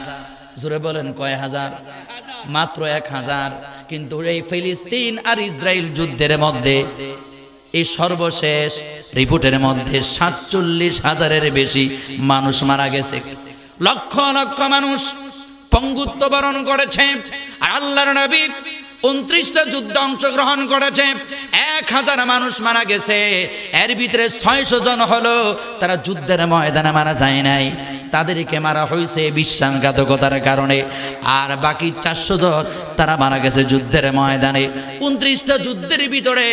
জোরে বলেন, কয় হাজার? মাত্র 1000। কিন্তু এই ফিলিস্তিন আর ইসরায়েল যুদ্ধের মধ্যে এই সর্বশেষ রিপোর্টের মধ্যে 47,000-এর বেশি মানুষ মারা গেছে। লক্ষ লক্ষ মানুষ পঙ্গুত্ব বরণ করেছে। আর আল্লাহর নবী 29টা যুদ্ধে অংশগ্রহণ করেছে। 1000 মানুষ মারা গেছে। এর ভিতরে 600 জন হলো তারা যুদ্ধের ময়দানে মারা যায় নাই, তাদেরকে মারা হয়েছে বিশ্বাসঘাতকতার কারণে। আর বাকি 400 জন তারা মারা গেছে যুদ্ধের ময়দানে। 29টা যুদ্ধের ভিতরে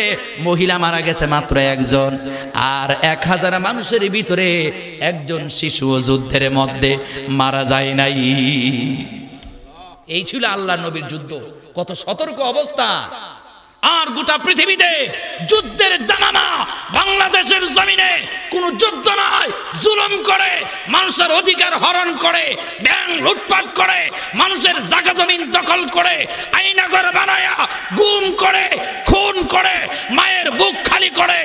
মহিলা মারা গেছে মাত্র 1 জন। আর 1000 মানুষের ভিতরে 1 জন শিশুও যুদ্ধের মধ্যে মারা যায় নাই। এই ছিল আল্লাহর নবীর যুদ্ধ। কত সতর্ক অবস্থা। আর গোটা পৃথিবীতে যুদ্ধের দামামা। বাংলাদেশের জমিনে কোন যুদ্ধ নয়, জুলুম করে, মানুষের অধিকার হরণ করে, ব্যাংক লুটপাট করে, মানুষের জায়গা জমিন দখল করে, আইনাগর বানায়া গুম করে, খুন করে, মায়ের বুক খালি করে,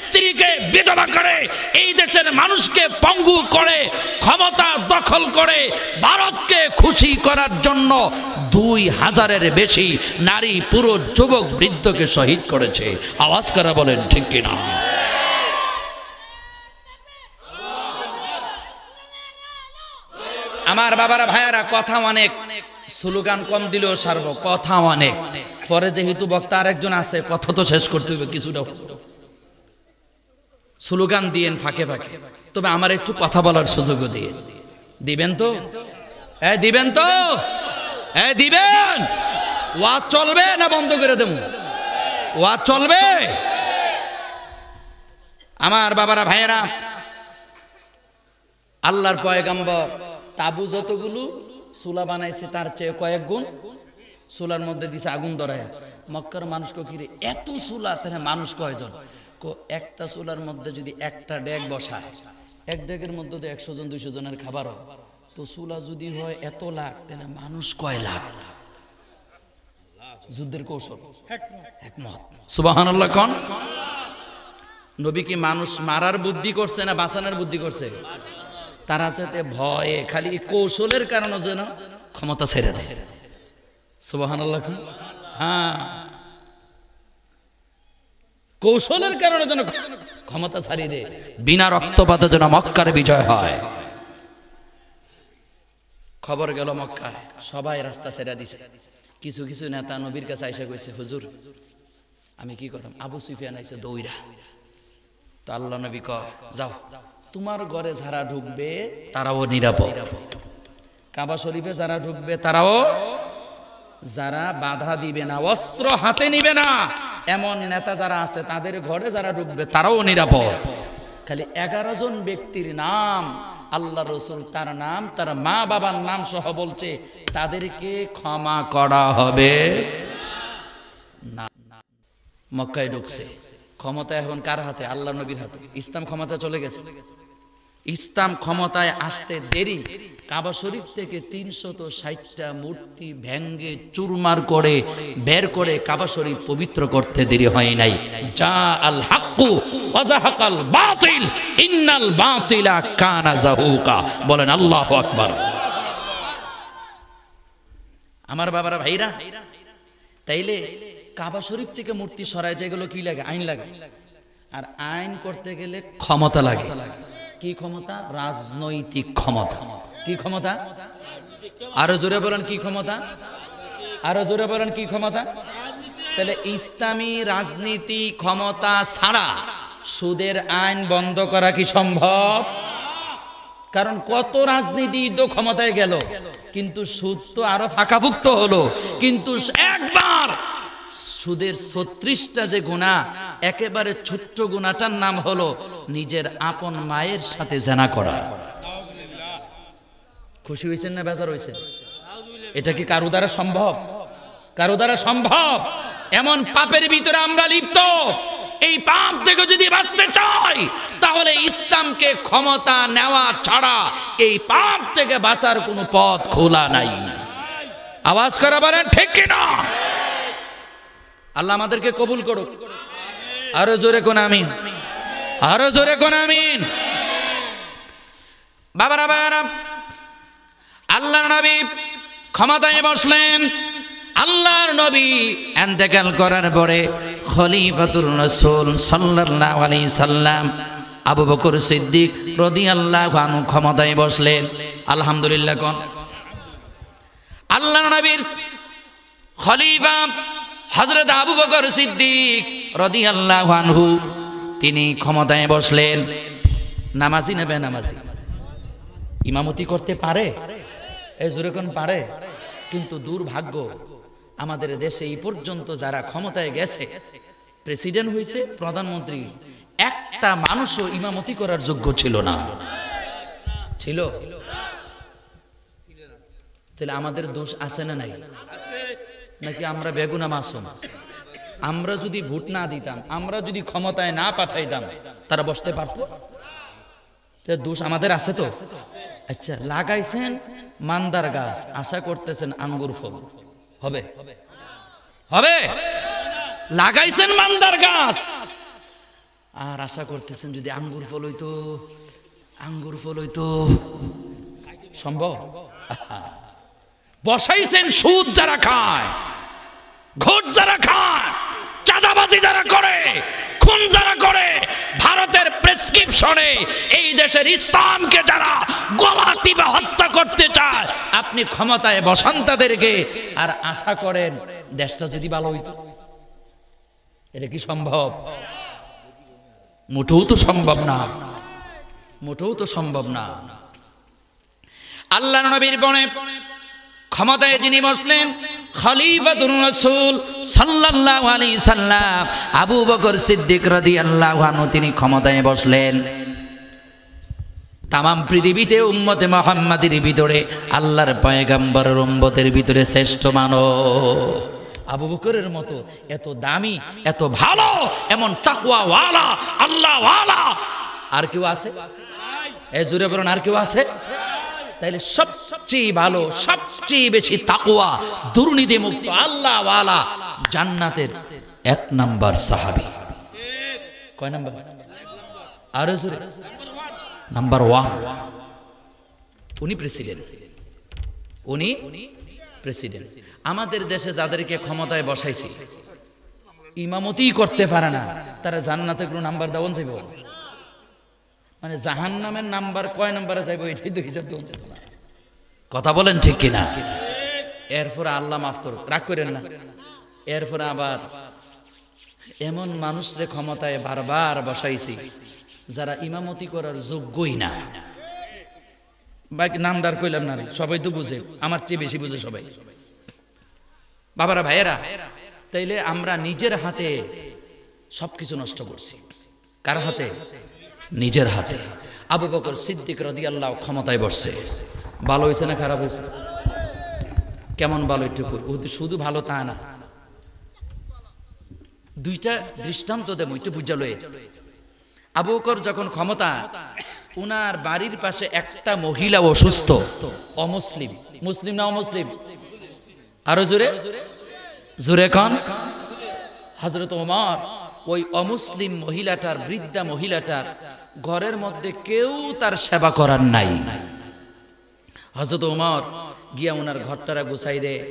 স্ত্রীকে বিধবা করে, এই দেশের মানুষকে পঙ্গু করে, ক্ষমতা দখল করে, ভারতকে খুশি করার জন্য 2000-এর বেশি নারী, পুরুষ, যুবক, বৃদ্ধকে শহীদ করেছে। আওয়াজ করে বলেন ঠিক কিনা? আমার বাবারা ভাইয়ারা, কথা অনেক, স্লোগান কম দিলেও সারব, কথা অনেক। পরে যেহেতু বক্তা আরেকজন আছে, কথা তো শেষ করতে হবে কিছুটা। স্লোগান দিয়েন ফাঁকে ফাঁকে, তবে আমার একটু কথা বলার সুযোগও দিয়ে দিবেন তো? দিবেন তো? দিবেন? ওয়াজ চলবে না বন্ধ করে দেব? ওয়াজ চলবে। আমার বাবারা ভাইয়েরা, আল্লাহর পয়গম্বর তাবু যতগুলো চুলা বানাইছে তার চেয়ে কয়েক গুণ চুলার মধ্যে দিছে আগুন ধরায়। মক্কার মানুষকে কিরে এত চুলা, তাহলে মানুষ কয়জন? একটা চুলার মধ্যে যদি একটা ডেক বসায়, এক ডেকের মধ্যে 100 জন 200 জনের খাবার হয়, তো চুলা যদি হয় এত লাখ, তাহলে মানুষ কয় লাখ? যুদ্ধের কৌশল একমত। সুবহানাল্লাহ কোন? নবী কি মানুষ মারার বুদ্ধি করছে না বাঁচানোর বুদ্ধি করছে? তারা যাতে ভয়ে খালি কৌশলের কারণে যেন ক্ষমতা ছেড়ে দেয়। সুবহানাল্লাহ কোন? হ্যাঁ, কৌশলের কারণে যেন ক্ষমতা ছাড়িয়ে দেয়, বিনা রক্তপাতে যেন মক্কার বিজয় হয়। খবর গেল মক্কায়, সবাই রাস্তা ছেড়ে দিছে। কিছু কিছু নেতা নবীর কাছে আইসা কইছে, হুজুর আমি কি করলাম? আবু সুফিয়ান আইছে দৌড়া। তো আল্লাহ নবী কয়, যাও, তোমার ঘরে যারা ঢুকবে তারাও নিরাপদ, কাবা শরীফে যারা ঢুকবে তারাও, যারা বাধা দিবে না, অস্ত্র হাতে নিবে না, এমন নেতা যারা আছে তাদের ঘরে যারা ঢুকবে তারাও নিরাপদ। খালি 11 জন ব্যক্তির নাম আল্লাহ রসুল তার নাম, তার মা বাবার নাম সহ বলছে, তাদেরকে ক্ষমা করা হবে না। মক্কায় ঢুকছে, ক্ষমতা এখন কার হাতে? আল্লাহ নবীর হাতে। ইসলাম ক্ষমতা চলে গেছে। ইসলাম ক্ষমতায় আসতে দেরি, কাবা শরীফ থেকে ৩৬০টা মূর্তি ভেঙ্গে চুরমার করে বের করে কাবা শরীফ পবিত্র করতে দেরি হয় নাই। যা আল হাক্কু ওয়া যাহাকাল বাতিল ইন্নাল বাতিলা কানা যাহুকা। বলেন আল্লাহু আকবার। আমার বাবারা ভাইরা, তাইলে কাবা শরীফ থেকে মূর্তি সরাইতে গেলে কি লাগে? আইন লাগে। আর আইন করতে গেলে ক্ষমতা লাগে। কি ক্ষমতা? রাজনৈতিক ক্ষমতা। কি ক্ষমতা? আরো জোরে বলেন কি ক্ষমতা? আরো জোরে বলেন কি ক্ষমতা? তাহলে ইসলামী রাজনীতি ক্ষমতা ছাড়া সুদের আইন বন্ধ করা কি সম্ভব? কারণ কত রাজনীতি তো ক্ষমতায় গেল, কিন্তু সুদ তো আরো ফাঁকাভুক্ত হলো। কিন্তু একবার সুদের ৩৬টা যে গুনাহ, একেবারে ছোট্ট গুনাহটার নাম হলো নিজের আপন মায়ের সাথে জেনা করা। খুশি হয়েছেন না বেজার হয়েছেন? এটা কি কারো দ্বারা সম্ভব? কারো দ্বারা সম্ভব? এমন পাপের ভিতরে আমরা লিপ্ত। এই পাপ থেকে যদি বাঁচতে চাই, তাহলে ইসলামকে ক্ষমতা নেওয়া ছাড়া এই পাপ থেকে বাঁচার কোনো পথ খোলা নাই। আওয়াজ করে বলেন ঠিক কিনা? আল্লাহ আমাদেরকে কবুল করুক। আরো জোরে কোন আমিন, আরো জোরে কোন আমিন। বাবারা বাবারা, আল্লাহর নবী ক্ষমতায় বসলেন। আল্লাহর নবী ইন্তেকাল করার পরে খলিফাতুর রাসূল সাল্লাল্লাহু আলাইহি সাল্লাম আবু বকর সিদ্দিক রাদিয়াল্লাহু আনহু ক্ষমতায় বসলেন। আলহামদুলিল্লাহ কোন? আল্লাহর নবীর খলিফা হযরত আবু বকর সিদ্দিক রাদিয়াল্লাহু আনহু তিনি ক্ষমতায় বসলেন। নামাজি না বেনামাজি? ইমামতি করতে পারে? এই জোরে কোন পারে? কিন্তু দুর্ভাগ্য, আমাদের দেশে এই পর্যন্ত যারা ক্ষমতায় গেছে, প্রেসিডেন্ট হয়েছে, প্রধানমন্ত্রী, একটা মানুষও ইমামতি করার যোগ্য ছিল না। ছিল? তাহলে আমাদের দোষ আছে না নাই? নাকি আমরা বেগুনা মাসুম? আমরা যদি ভোট না দিতাম, আমরা যদি ক্ষমতায় না পাঠাইতাম, তারা বসতে পারতো? দোষ আমাদের আছে তো? আচ্ছা, লাগাইছেন মান্দার গাছ, আশা করতেছেন আঙ্গুর ফল হবে? হবে? লাগাইছেন মান্দার গাছ আর আশা করতেছেন যদি আঙ্গুর ফল হইতো, আঙ্গুর ফল হইতো। সম্ভব? বসাইছেন সুদ যারা খায়, ঘুষ যারা খায়, চাঁদাবাজি যারা করে, খুন যারা করে, ভারতের প্রেসক্রিপশনে এই দেশের ইসলামকে যারা গলা টিপে হত্যা করতে চায়, আপনি ক্ষমতায় বসান তাদেরকে আর আশা করেন দেশটা যদি ভালো হইতো। এটা কি সম্ভব? মোটেও তো সম্ভব না, মোটেও তো সম্ভব না। আল্লাহর নবীর বনে ক্ষমতায় যিনি বসলেন, খলিফাতুর রাসূল সাল্লাল্লাহু আলাইহি সাল্লাম আবু বকর সিদ্দিক রাদিয়াল্লাহু আনহু তিনি ক্ষমতায় বসলেন। তামাম পৃথিবীতে উম্মতে মুহাম্মাদের ভিতরে আল্লাহর পয়গম্বরের উম্মতের ভিতরে শ্রেষ্ঠ মানব আবু বকরের মতো এত দামি, এত ভালো, এমন তাকওয়া ওয়ালা, আল্লাহ ওয়ালা আর কেউ আছে? এই জোরে বলুন, আর কেউ আছে? তাইলে সবচেয়ে ভালো, সবচেয়ে বেশি তাকওয়া, দুর্নীতি মুক্ত, আল্লাহ ওয়ালা, জান্নাতের 1 নাম্বার সাহাবী। কয় নাম্বার? আরো জোরে। নাম্বার 1। উনি প্রেসিডেন্ট, উনি প্রেসিডেন্ট। আমাদের দেশে যাদেরকে ক্ষমতায় বসাইছি ইমামতি করতে পারে না, তারা জান্নাতে কোনো নাম্বার দেওয়া যাইব? মানে জাহান্নামের নাম্বার কয় নাম্বারে যাইব এটাই তো হিসাব দেওয়া যাবে না। কথা বলেন ঠিক কিনা? এরপরে আল্লাহ মাফ করুক, রাগ করেন না। এরপরে আবার এমন মানুষরে ক্ষমতায় বারবার বসাইছি যারা ইমামতি করার যোগ্যই না। বাকি নামদার কইলাম না, সবাই তো বুঝে, আমার চেয়ে বেশি বুঝে সবাই। বাবারা ভাইয়েরা, তাইলে আমরা নিজের হাতে সবকিছু নষ্ট করছি। কার হাতে? নিজের হাতে। আবু বকর সিদ্দিক রাদিয়াল্লাহু ক্ষমতায় বসছে। ভালো হয়েছে না খারাপ হয়েছে? কেমন ভালো? একটু শুধু ভালো তা না, দুইটা দৃষ্টান্ত দেব, একটু বুঝালো। আবু বকর যখন ক্ষমতা, উনার বাড়ির পাশে একটা মহিলা অসুস্থ, অমুসলিম। মুসলিম না অমুসলিম? আরো জোরে জোরে কান। হযরত ওমর ওই অমুসলিম মহিলাটার, বৃদ্ধা মহিলাটার ঘরের মধ্যে কেউ তার সেবা করার নাই। হযরত ওমর গিয়া ওনার ঘরটারা গুছাই দেয়,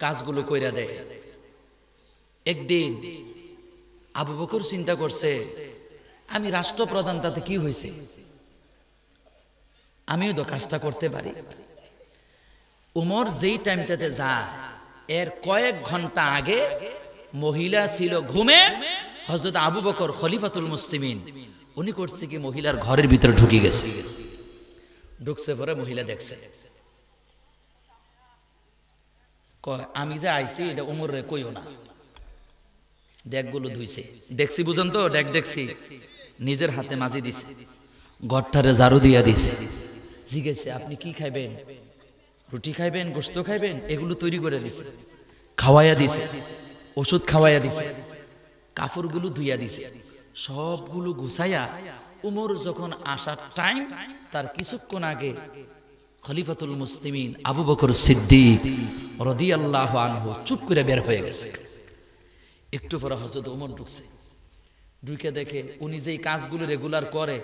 কাজগুলো কইরা দেয়। একদিন আবু বকর চিন্তা করছে, আমি রাষ্ট্রপ্রধান, তাতে কি হয়েছে, আমিও তো কাজটা করতে পারি। উমর যেই টাইমটাতে যায়, এর কয়েক ঘন্টা আগে মহিলা ছিল ঘুমে, হযরত আবু বকর খলিফাতুল মুসলিমিন উনি করছে কি, মহিলার ঘরের ভিতরে ঢুকে গেছে। ঢুকছে পরে মহিলা দেখছে, কয় আমি যে আইছি এটা উমর রে কইও না। ডেকগুলো ধুইছে, দেখছি বুঝেন তো, ডেক দেখছি, নিজের হাতে মাজি দিছে, ঘরটারে ঝাড়ু দিয়া দিছে। জিজ্ঞেসে আপনি কি খাইবেন, রুটি খাইবেন, গোশত খাইবেন, এগুলো তৈরি করে দিছে, খাওয়াইয়া দিছে, ওষুধ খাওয়াইয়া দিছে, কাপড়গুলো ধুইয়া দিছে, সবগুলো গুছাইয়া উমর যখন আসার টাইম, তার কিছুক্ষণ আগে খলিফাতুল মুসলিমিন আবু বকর সিদ্দিক রাদিয়াল্লাহু আনহু চুপ করে বের হয়ে গেছে। একটু পরে হযরত ওমর ঢুকছে, ঢুকে দেখে উনি যেই কাজগুলো রেগুলার করে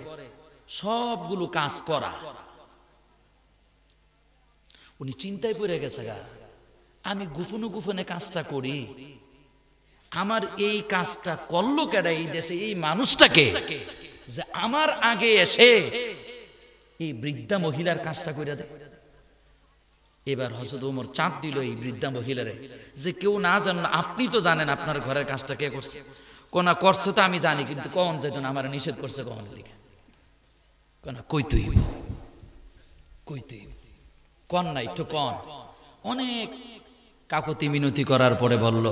সবগুলো কাজ করা। উনি চিন্তায় পড়ে গেছে, গা আমি গোপনে গোপনে কাজটা করি, আমার এই কাজটা করলো কেডা এই দেশে, এই মানুষটাকে যে আমার আগে এসে এই বৃদ্ধা মহিলার কাজটা কইরা দেয়। এবার হযরত ওমর চাপ দিল এই বৃদ্ধা মহিলারে, যে কেউ না জানেন, আপনি তো জানেন আপনার ঘরের কাজটা কে করছে। কোনা করছে তো আমি জানি, কিন্তু কখন যেত না, আমার নিষেধ করছে কখন দিকে, কোনা কই তুই, কই তুই, কন না একটু কন। অনেক কাকুতি মিনতি করার পরে বলল,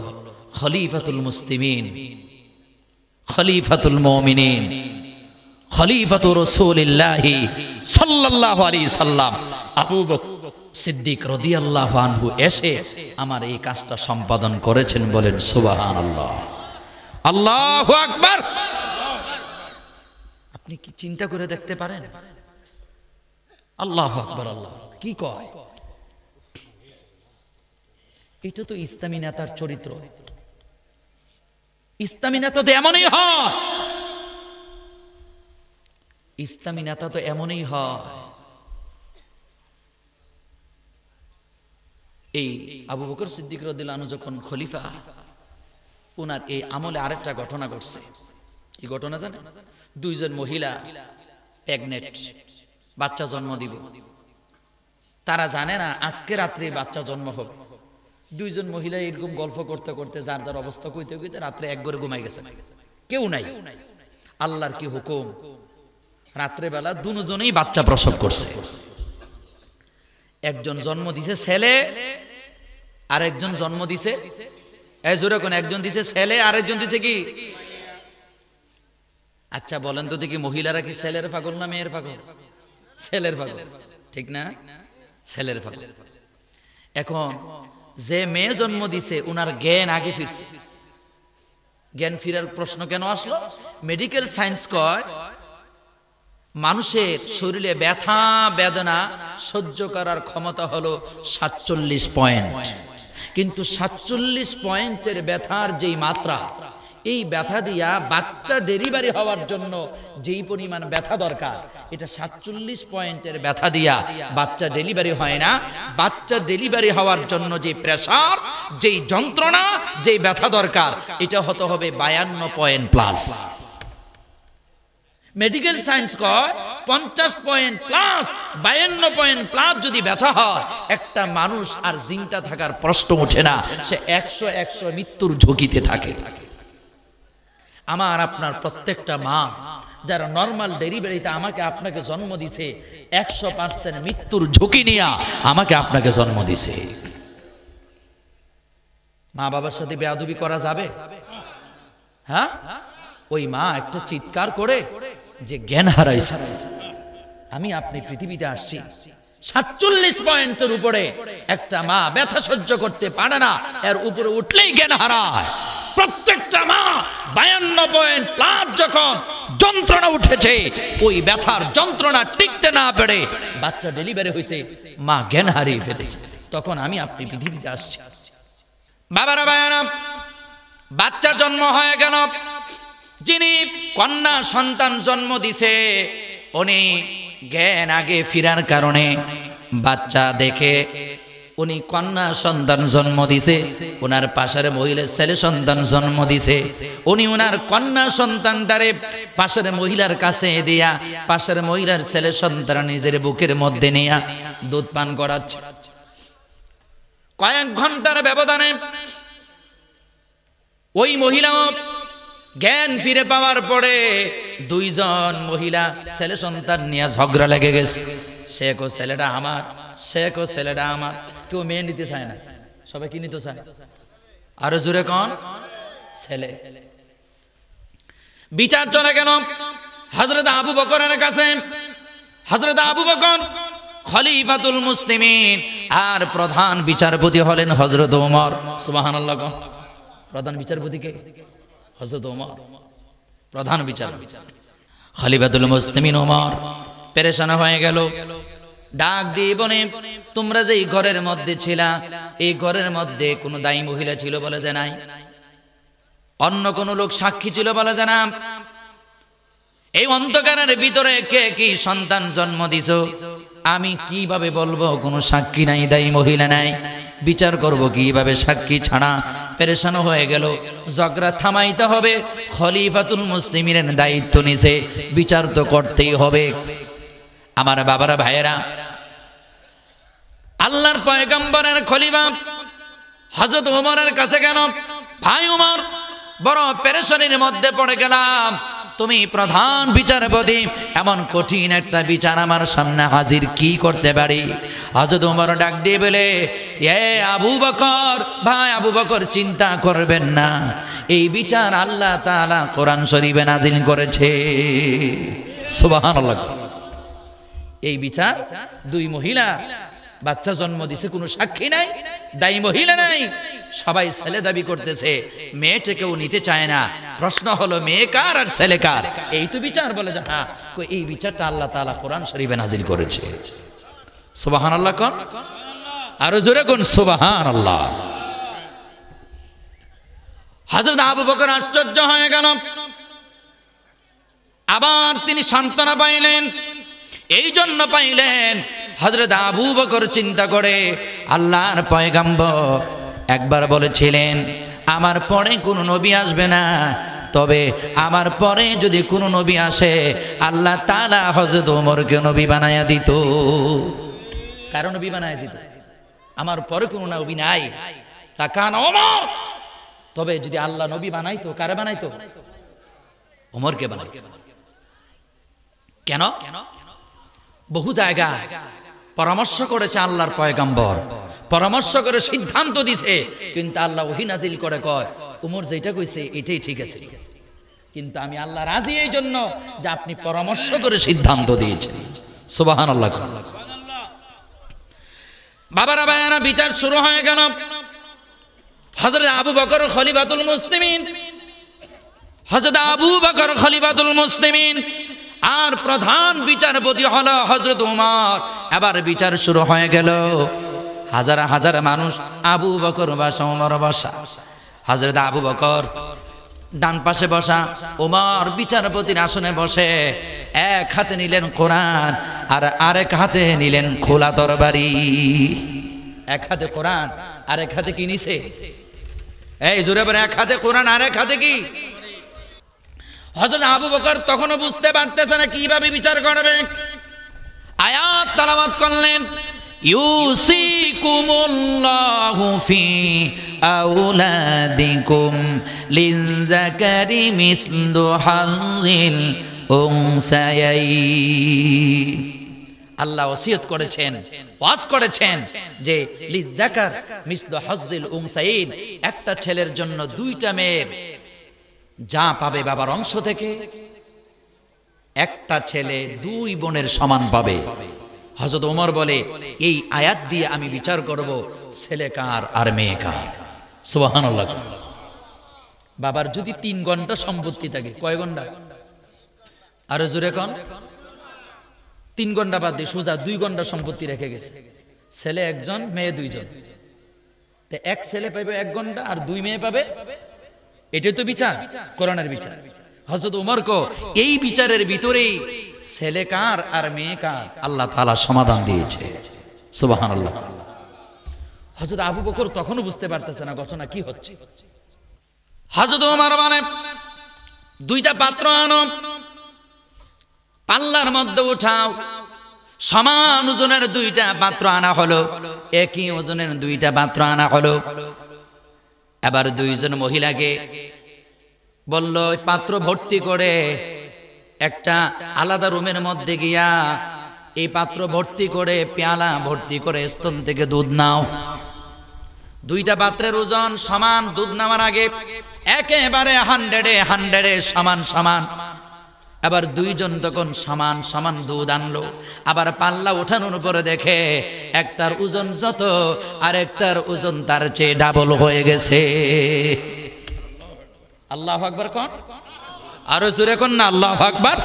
খলিফাতুল মুসলিমিন, খলিফাতুল মুমিনিন, খলিফাতুর রাসূলিল্লাহি সাল্লাল্লাহু আলাইহি সাল্লাম আবু বকর সিদ্দিক রাদিয়াল্লাহু আনহু এসে আমার এই কাজটা সম্পাদন করেছেন। বলেন সুবহানাল্লাহ, আল্লাহু আকবার। আপনি কি চিন্তা করে দেখতে পারেন? আল্লাহু আকবার, আল্লাহ কি কয়। এটা তো ইসলামী নেতার চরিত্র। ইসলামী নেতা তো এমনই হয়, ইসলামী নেতা তো এমনই হয়। এই আবু বকর সিদ্দিক রাদিয়াল্লাহু আনহু যখন খলিফা, ওনার এই আমলে আরেকটা ঘটনা ঘটছে। কি ঘটনা জানেন? দুইজন মহিলা প্রেগনেন্ট, বাচ্চা জন্ম দিব, তারা জানে না আজকে রাত্রে বাচ্চা জন্ম হবে। দুইজন মহিলা এরকম গল্প করতে করতে যার যার অবস্থা কইতে কইতে রাত্রে এক ঘরে ঘুমাই গেছে, কেউ নাই। আল্লাহর কি হুকুম, রাত্রে বেলা দুজনেই বাচ্চা প্রসব করছে। একজন জন্ম দিছে ছেলে, আর একজন জন্ম দিছে, এই জোরে কোন, একজন দিছে ছেলে, আরেকজন দিছে কি? আচ্ছা বলেন তো দেখি, মহিলারা কি ছেলের পাগল না মেয়ের পাগল? ছেলের পাগল, ঠিক না? ছেলের পাগল। এখন যে মেয়ে জন্ম দিছে উনার জ্ঞান আগে ফিরছে। জ্ঞান ফিরার প্রশ্ন কেন আসলো? মেডিকেল সায়েন্স কয় মানুষের শরীরে ব্যথা বেদনা সহ্য করার ক্ষমতা হলো 47 পয়েন্ট, কিন্তু 47 পয়েন্টের ব্যথার যেই মাত্রা, এই ব্যথা দিয়া বাচ্চা ডেলিভারি হওয়ার জন্য যেই পরিমাণ ব্যথা দরকার, এটা 47 পয়েন্টের ব্যথা দিয়া বাচ্চা ডেলিভারি হয় না। বাচ্চা ডেলিভারি হওয়ার জন্য যে প্রেসার, যেই যন্ত্রণা, যেই ব্যথা দরকার, এটা হতে হবে 52 পয়েন্ট প্লাস। মেডিকেল সায়েন্স কয় 50 পয়েন্ট প্লাস, 52 পয়েন্ট প্লাস যদি ব্যথা হয়, একটা মানুষ আর জিন্দা থাকার প্রশ্ন ওঠে না, সে 100 মৃত্যুর ঝুঁকিতে থাকে। আমার আপনার প্রত্যেকটা মা যারা নরমাল ডেলিভারিতে আমাকে আপনাকে জন্ম দিছে, 100% মৃত্যুর ঝুঁকি নিয়ে আমাকে আপনাকে জন্ম দিছে। মা বাবার সাথে বেয়াদবি করা যাবে? হ্যাঁ, ওই মা একটা চিৎকার করে যে জ্ঞান হারাইছে, আমি আপনি পৃথিবীতে আসছি 47 পয়েন্টের উপরে, একটা মা ব্যথা সহ্য করতে পারে না, এর উপরে উঠলেই জ্ঞান হারায়। প্রত্যেকটা মা 52 পয়েন্ট প্লাস যখন যন্ত্রণা উঠেছে, ওই ব্যথার যন্ত্রণা টিকতে না পেরে বাচ্চা ডেলিভারি হয়েছে, মা জ্ঞান হারিয়ে ফেলেছে। তখন আমি আপনি পৃথিবীতে আসছি। বাবারা ভাইয়ারা, বাচ্চা জন্ম হয়ে গেল, যিনি কন্যা সন্তান জন্ম দিছে উনি জ্ঞান আগে ফিরার কারণে বাচ্চা দেখে উনি কন্যা সন্তান জন্ম দিছে, ওনার পাশের মহিলার ছেলে সন্তান জন্ম দিছে, উনি ওনার কন্যা সন্তানটারে পাশের মহিলার কাছে দিয়া পাশের মহিলার ছেলে সন্তান নিজের বুকের মধ্যে নিয়া দুধ পান করাচ্ছে। কয়েক ঘন্টার ব্যবধানে ওই মহিলা জ্ঞান ফিরে পাওয়ার পরে দুইজন মহিলা ছেলে সন্তান নিয়ে ঝগড়া লেগে গেছে। সে কো ছেলেটা আমার, সে কো ছেলেটা আমার। কেউ মেয়ে নিতে চায় না, সবাই কি নিতে চায়? আরো জোরে কোন? ছেলে। বিচার চলে গেল হযরত আবু বকরের কাছে। হযরত আবু বকর খলিফাতুল মুসলিমিন, আর প্রধান বিচারপতি হলেন হযরত ওমর। সুবহানাল্লাহ। প্রধান বিচারপতি কে? হযরত ওমর, প্রধান বিচারপতি। খলিফাতুল মুসলিমিন ওমর পেরেশান হয়ে গেল, ডাক দিয়ে বলে, তোমরা যে ঘরের মধ্যে ছিলা, এই ঘরের মধ্যে কোনো দায়ী মহিলা ছিল বলে যে নাই? অন্য কোন লোক সাক্ষী ছিল বলে যে না? এই অন্ধকারের ভিতরে কে কি সন্তান জন্ম দিছ? আমি কিভাবে বলবো কোনো সাক্ষী নাই, দায়ী মহিলা নাই? বিচার করব কিভাবে সাক্ষী ছাড়া? পেরেশান হয়ে গেল। ঝগড়া থামাইতে হবে, খলিফাতুল মুসলিমিনের দায়িত্ব নিছে, বিচার তো করতেই হবে। আমার বাবারা ভাইয়েরা, আল্লাহর পয়গম্বরের খলিফা হযরত ওমরের কাছে গেল, ভাই ওমর, বড় পেরেশানির মধ্যে পড়ে গেলাম, তুমি প্রধান বিচারপতি, এমন কঠিন একটা বিচার আমার সামনে হাজির, কি করতে পারি? হযরত ওমর ডাক দিয়ে বলে, এ আবু বকর, ভাই আবু বকর, চিন্তা করবেন না, এই বিচার আল্লাহ তাআলা কোরআন শরীফে নাজিল করেছে। সুবহানাল্লাহ। এই বিচার, দুই মহিলা বাচ্চা জন্ম দিছে, কোনো সাক্ষী নাই, দায়ী মহিলা নাই, সবাই ছেলে দাবি করতেছে, মেয়েটা কেউ নিতে চায় না। প্রশ্ন হলো মেয়ে কার আর ছেলে কার? এই তো বিচার। বলে যে হ্যাঁ, এই বিচারটা আল্লাহ তাআলা কোরআন শরীফে নাজিল করেছে। সুবহানাল্লাহ কোন? আরো জোরে কোন সুবহানাল্লাহ। হযরত আবু বকর আশ্চর্য হয়ে গেল, আবার তিনি সান্ত্বনা পাইলেন। এই জন্য পাইলেন, হযরত আবু বকর চিন্তা করে, আল্লাহর পয়গম্বর একবার বলেছিলেন আমার পরে কোনো নবী আসবে না, তবে আমার পরে যদি কোনো নবী আসে আল্লাহ তাআলা হযরত ওমরকে নবী বানায়া দিত। কারণ নবী বানায়া দিত, আমার পরে কোনো নবী নাই, তা কান ওমর। তবে যদি আল্লাহ নবী বানাইতো, কারে বানাইতো? ওমরকে বানাইতো। কেন? বহু জায়গা পরামর্শ করেছে আল্লাহর পয়গম্বর, পরামর্শ করে সিদ্ধান্ত দিছে, কিন্তু আল্লাহ ওহী নাজিল করে কয়, ওমর যেটা কইছে এটাই ঠিক আছে, কিন্তু আমি আল্লাহ রাজি এই জন্য যে আপনি পরামর্শ করে সিদ্ধান্ত দিয়েছেন। সুবহানাল্লাহ। বাবারা ভাইয়ারা, বিচার শুরু হয়ে গেল। হযরত আবু বকর খলিফাতুল মুসলিমিন, হযরত আবু বকর খলিফাতুল মুসলিমিন, আর প্রধান বিচারপতি হলো হযরত ওমর। এবার বিচার শুরু হয়ে গেল। হাজার হাজার মানুষ, আবু বকর বসা, ওমর বসা। হযরত আবু বকর ডান পাশে বসা, ওমর বিচারপতির আসনে বসে। এক হাতে নিলেন কোরআন, আর আরেক হাতে নিলেন খোলা তরবারি। এক হাতে কোরআন, আরেক হাতে কি নিছে? এই জোরে বলে, এক হাতে কোরআন, আরেক হাতে কি? হযরত আবু বকর তখনও বুঝতে পারতেছে না কিভাবে বিচার করবে। আয়াত তেলাওয়াত করলেন, ইউসিকুমুল্লাহু ফি আওলাদিকুম লিযযাকারি মিসলু হাযিল উনসায়াইন। আল্লাহ ওসিয়ত করেছেন, ওয়াজ করেছেন যে লিযযাকার মিসলু হাযিল উনসায়াইন, একটা ছেলের জন্য দুইটা মেয়ের যা পাবে বাবার অংশ থেকে, একটা ছেলে দুই বোনের সমান পাবে। হযরত ওমর বলে, এই আয়াত দিয়ে আমি বিচার করব ছেলে কার আর মেয়ে কার। সুবহানাল্লাহ। বাবার যদি 3 ঘন্টা সম্পত্তি থাকে, কয় ঘন্টা? আরো জোরে কোন 3 ঘন্টা বাদ দিয়ে সোজা 2 ঘন্টা সম্পত্তি রেখে গেছে, ছেলে একজন মেয়ে দুইজন, তো এক ছেলে পাবে 1 ঘন্টা আর 2 মেয়ে পাবে, এটাই তো বিচার, কোরআনের বিচার। হযরত ওমর কো এই বিচারের ভিতরেই ছেলে কার আর মেয়ে কার আল্লাহ তাআলা সমাধান দিয়েছে, সুবহানাল্লাহ। হযরত আবু বকর তখনও বুঝতে পারতেছে না ঘটনা কি হচ্ছে। হযরত ওমর মানে 2টা পাত্র আনো, পাল্লার মধ্যে উঠাও, সমান ওজনের 2টা পাত্র আনা হলো, একই ওজনের 2টা পাত্র আনা হলো। এবার 2 জন মহিলাকে বলল পাত্র ভর্তি করে একটা আলাদা রুমের মধ্যে গিয়া এই পাত্র ভর্তি করে পেয়ালা ভর্তি করে স্তন থেকে দুধ নাও। 2টা পাত্রের ওজন সমান, দুধ নেওয়ার আগে একেবারে 100-এ সমান সমান। আবার 2 জন তখন সমান সমান দুধ আনলো, আবার পাল্লা ওঠানোর উপরে দেখে একটার ওজন যত আর একটার ওজন তার চেয়ে ডাবল হয়ে গেছে। আল্লাহু আকবার কোন, আরো জোরে কোন না আল্লাহু আকবার।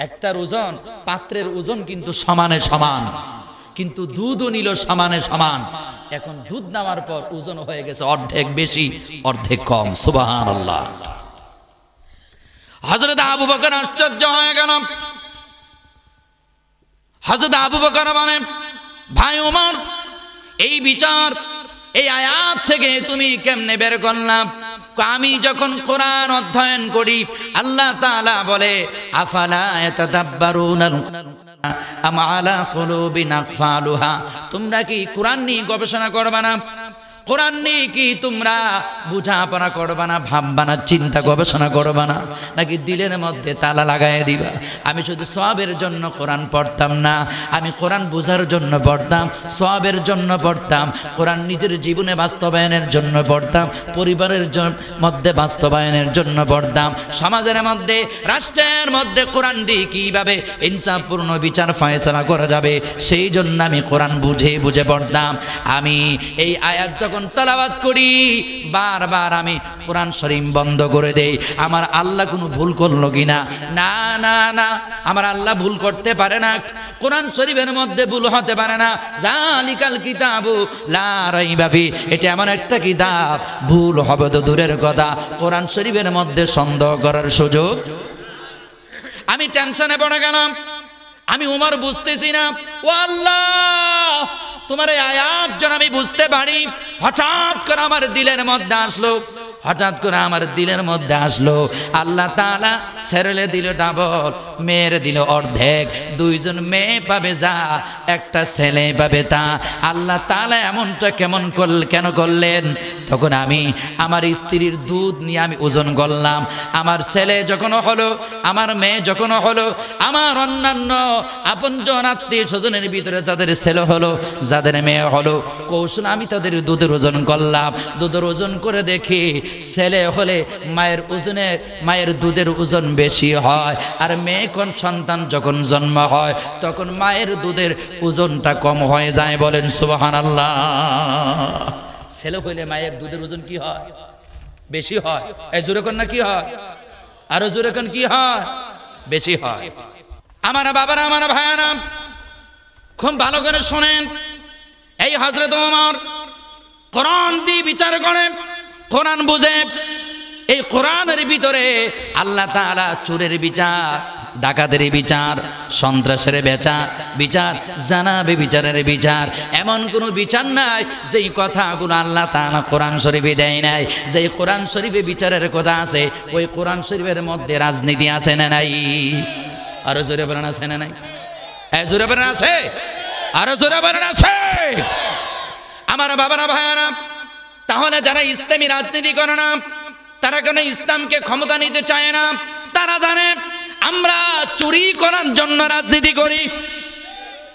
একটার ওজন, পাত্রের ওজন কিন্তু সমানে সমান, কিন্তু দুধও নিল সমানে সমান। এখন দুধ নেওয়ার পর ওজন হয়ে গেছে অর্ধেক বেশি অর্ধেক কম, সুবহানাল্লাহ। হযরত আবু বকর আশ্চর্য হয়ে গেল। হযরত আবু বকর বলেন ভাই ওমর, এই বিচার এই আয়াত থেকে তুমি কেমনে বের করলাম? আমি যখন কোরআন অধ্যয়ন করি আল্লাহ তাআলা বলে আফালা ইয়াতাদাব্বারুনাল আম আলা কুলুবিন আকফালুহা, তোমরা কি কোরআন নিয়ে গবেষণা করবে না? কোরআন নিয়ে কি তোমরা বুঝাপড়া করবা না, ভাববা না, চিন্তা গবেষণা করবা না, নাকি দিলের মধ্যে তালা লাগাই দিবা? আমি শুধু সওয়াবের জন্য কোরআন পড়তাম না, আমি কোরআন বোঝার জন্য পড়তাম, সওয়াবের জন্য পড়তাম, কোরআন নিজের জীবনে বাস্তবায়নের জন্য পড়তাম, পরিবারের মধ্যে বাস্তবায়নের জন্য পড়তাম, সমাজের মধ্যে রাষ্ট্রের মধ্যে কোরআন দিয়ে কিভাবে ইনসাফপূর্ণ বিচার ফয়সালা করা যাবে সেই জন্য আমি কোরআন বুঝে বুঝে পড়তাম। আমি এই আয়াত যখন তেলাওয়াত করি বারবার আমি কোরআন শরীফ বন্ধ করে দেই, আমার আল্লাহ কোনো ভুল করলো কিনা? না না না, আমার আল্লাহ ভুল করতে পারে না, কোরআন শরীফের মধ্যে ভুল হতে পারে না। যালিকাল কিতাবু লা রাইবা ফি, এটা এমন একটা কিতাব ভুল হবে তো দূরের কথা, কোরআন শরীফের মধ্যে সন্দেহ করার সুযোগ। আমি টেনশনে পড়ে গেলাম, আমি ওমর বুঝতেছি না। ও আল্লাহ, তোমার এই আয়াত যেন আমি বুঝতে পারি। হঠাৎ করে আমার দিলের মধ্যে আসলো, হঠাৎ করে আমার দিলের মধ্যে আসলো আল্লাহ তাআলা ছেড়ে দিল ডাবল, মেয়ের দিল অর্ধেক। 2 জন মেয়ে পাবে যা, একটা ছেলে পাবে তা। আল্লাহ তাআলা এমনটা কেন করলেন? তখন আমি আমার স্ত্রীর দুধ নিয়ে আমি ওজন করলাম, আমার ছেলে যখন হলো, আমার মেয়ে যখন হলো, আমার অন্যান্য আপনজন আত্মীয় স্বজনের ভিতরে যাদের ছেলে হলো, যাদের মেয়ে হলো, কৌশল আমি তাদের দুধের ওজন করলাম। দুধের ওজন করে দেখি ছেলে হলে মায়ের দুধের ওজন বেশি হয়, আর মেয়ে কোন সন্তান যখন জন্ম হয় তখন মায়ের দুধের ওজনটা কম হয়ে যায়। বলেন সুবহানাল্লাহ। ছেলে হলে মায়ের দুধের ওজন কি হয়? বেশি হয়। এই জোরে কোন না কি হয়? আরো জোরে কোন কি হয়? বেশি হয়। আমার বাবারা, আমার ভাইরা, খুব ভালো করে শোনেন। এই হযরত ওমর কোরআন দিয়ে বিচার করেন, কোরআন বুঝে। এই কোরআনের ভিতরে আল্লাহ তাআলা চোরের বিচার, ডাকাতের বিচার, সন্ত্রাসের বিচার, জানাবে বিচারের বিচার, এমন কোনো বিচার নাই যেই কথাগুলো আল্লাহ তাআলা কোরআন শরীফে দেয় নাই। যেই কোরআন শরীফে বিচারের কথা আছে ওই কোরআন শরীফের মধ্যে রাজনীতি আছে না নাই? আরো জোরে বলেন আছে না নাই? জোরে বলেন আছে? আরো জোরে বলেন আছে? আমার বাবারা, ভাইয়ারা, তাহলে যারা ইসলামী রাজনীতি করে না, তারা কেন ইসলামকে ক্ষমতা নিতে চায় না? তারা জানে আমরা চুরি করার জন্য রাজনীতি করি।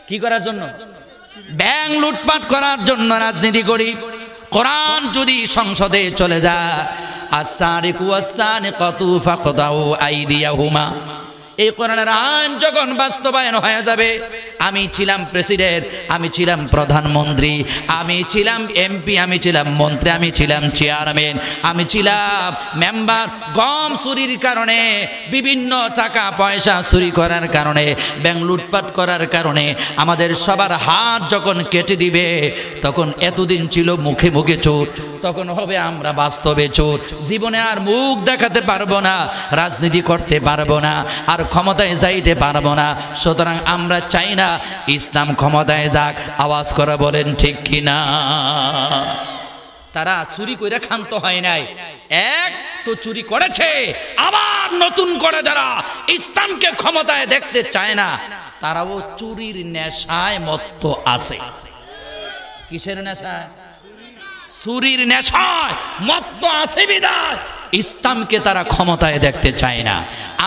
কি করার জন্য? ব্যাংক লুটপাট করার জন্য রাজনীতি করি। কোরআন যদি সংসদে চলে যায়, আস-সারিকু ওয়াস-সারিকাতু ফাকতাউ আইদিয়াহুমা, এই কোরআনের আইন যখন বাস্তবায়ন হয়ে যাবে, আমি ছিলাম প্রেসিডেন্ট, আমি ছিলাম প্রধানমন্ত্রী, আমি ছিলাম এমপি, আমি ছিলাম মন্ত্রী, আমি ছিলাম চেয়ারম্যান, আমি ছিলাম মেম্বার, গম চুরির কারণে, বিভিন্ন টাকা পয়সা চুরি করার কারণে, ব্যাংক লুটপাট করার কারণে আমাদের সবার হাত যখন কেটে দিবে, তখন এতদিন ছিল মুখে মুখে চোর, তখন হবে আমরা বাস্তবে চোর। জীবনে আর মুখ দেখাতে পারবো না, রাজনীতি করতে পারবো না, আর ক্ষমতায় যাইতে পারবো না। সুতরাং আমরা চাই না ইসলাম ক্ষমতায় যাক। আওয়াজ করে বলেন ঠিক কিনা? তারা চুরি কইরা ক্ষান্ত হয় নাই, এক তো চুরি করেছে, আবার নতুন করে যারা ইসলামকে ক্ষমতায় দেখতে চায় না, তারাও চুরির নেশায় মত্ত আছে। কিসের নেশায়? চুরির নেশায় মত্ত আছে বিদায় ইসলামকে তারা ক্ষমতায় দেখতে চায় না।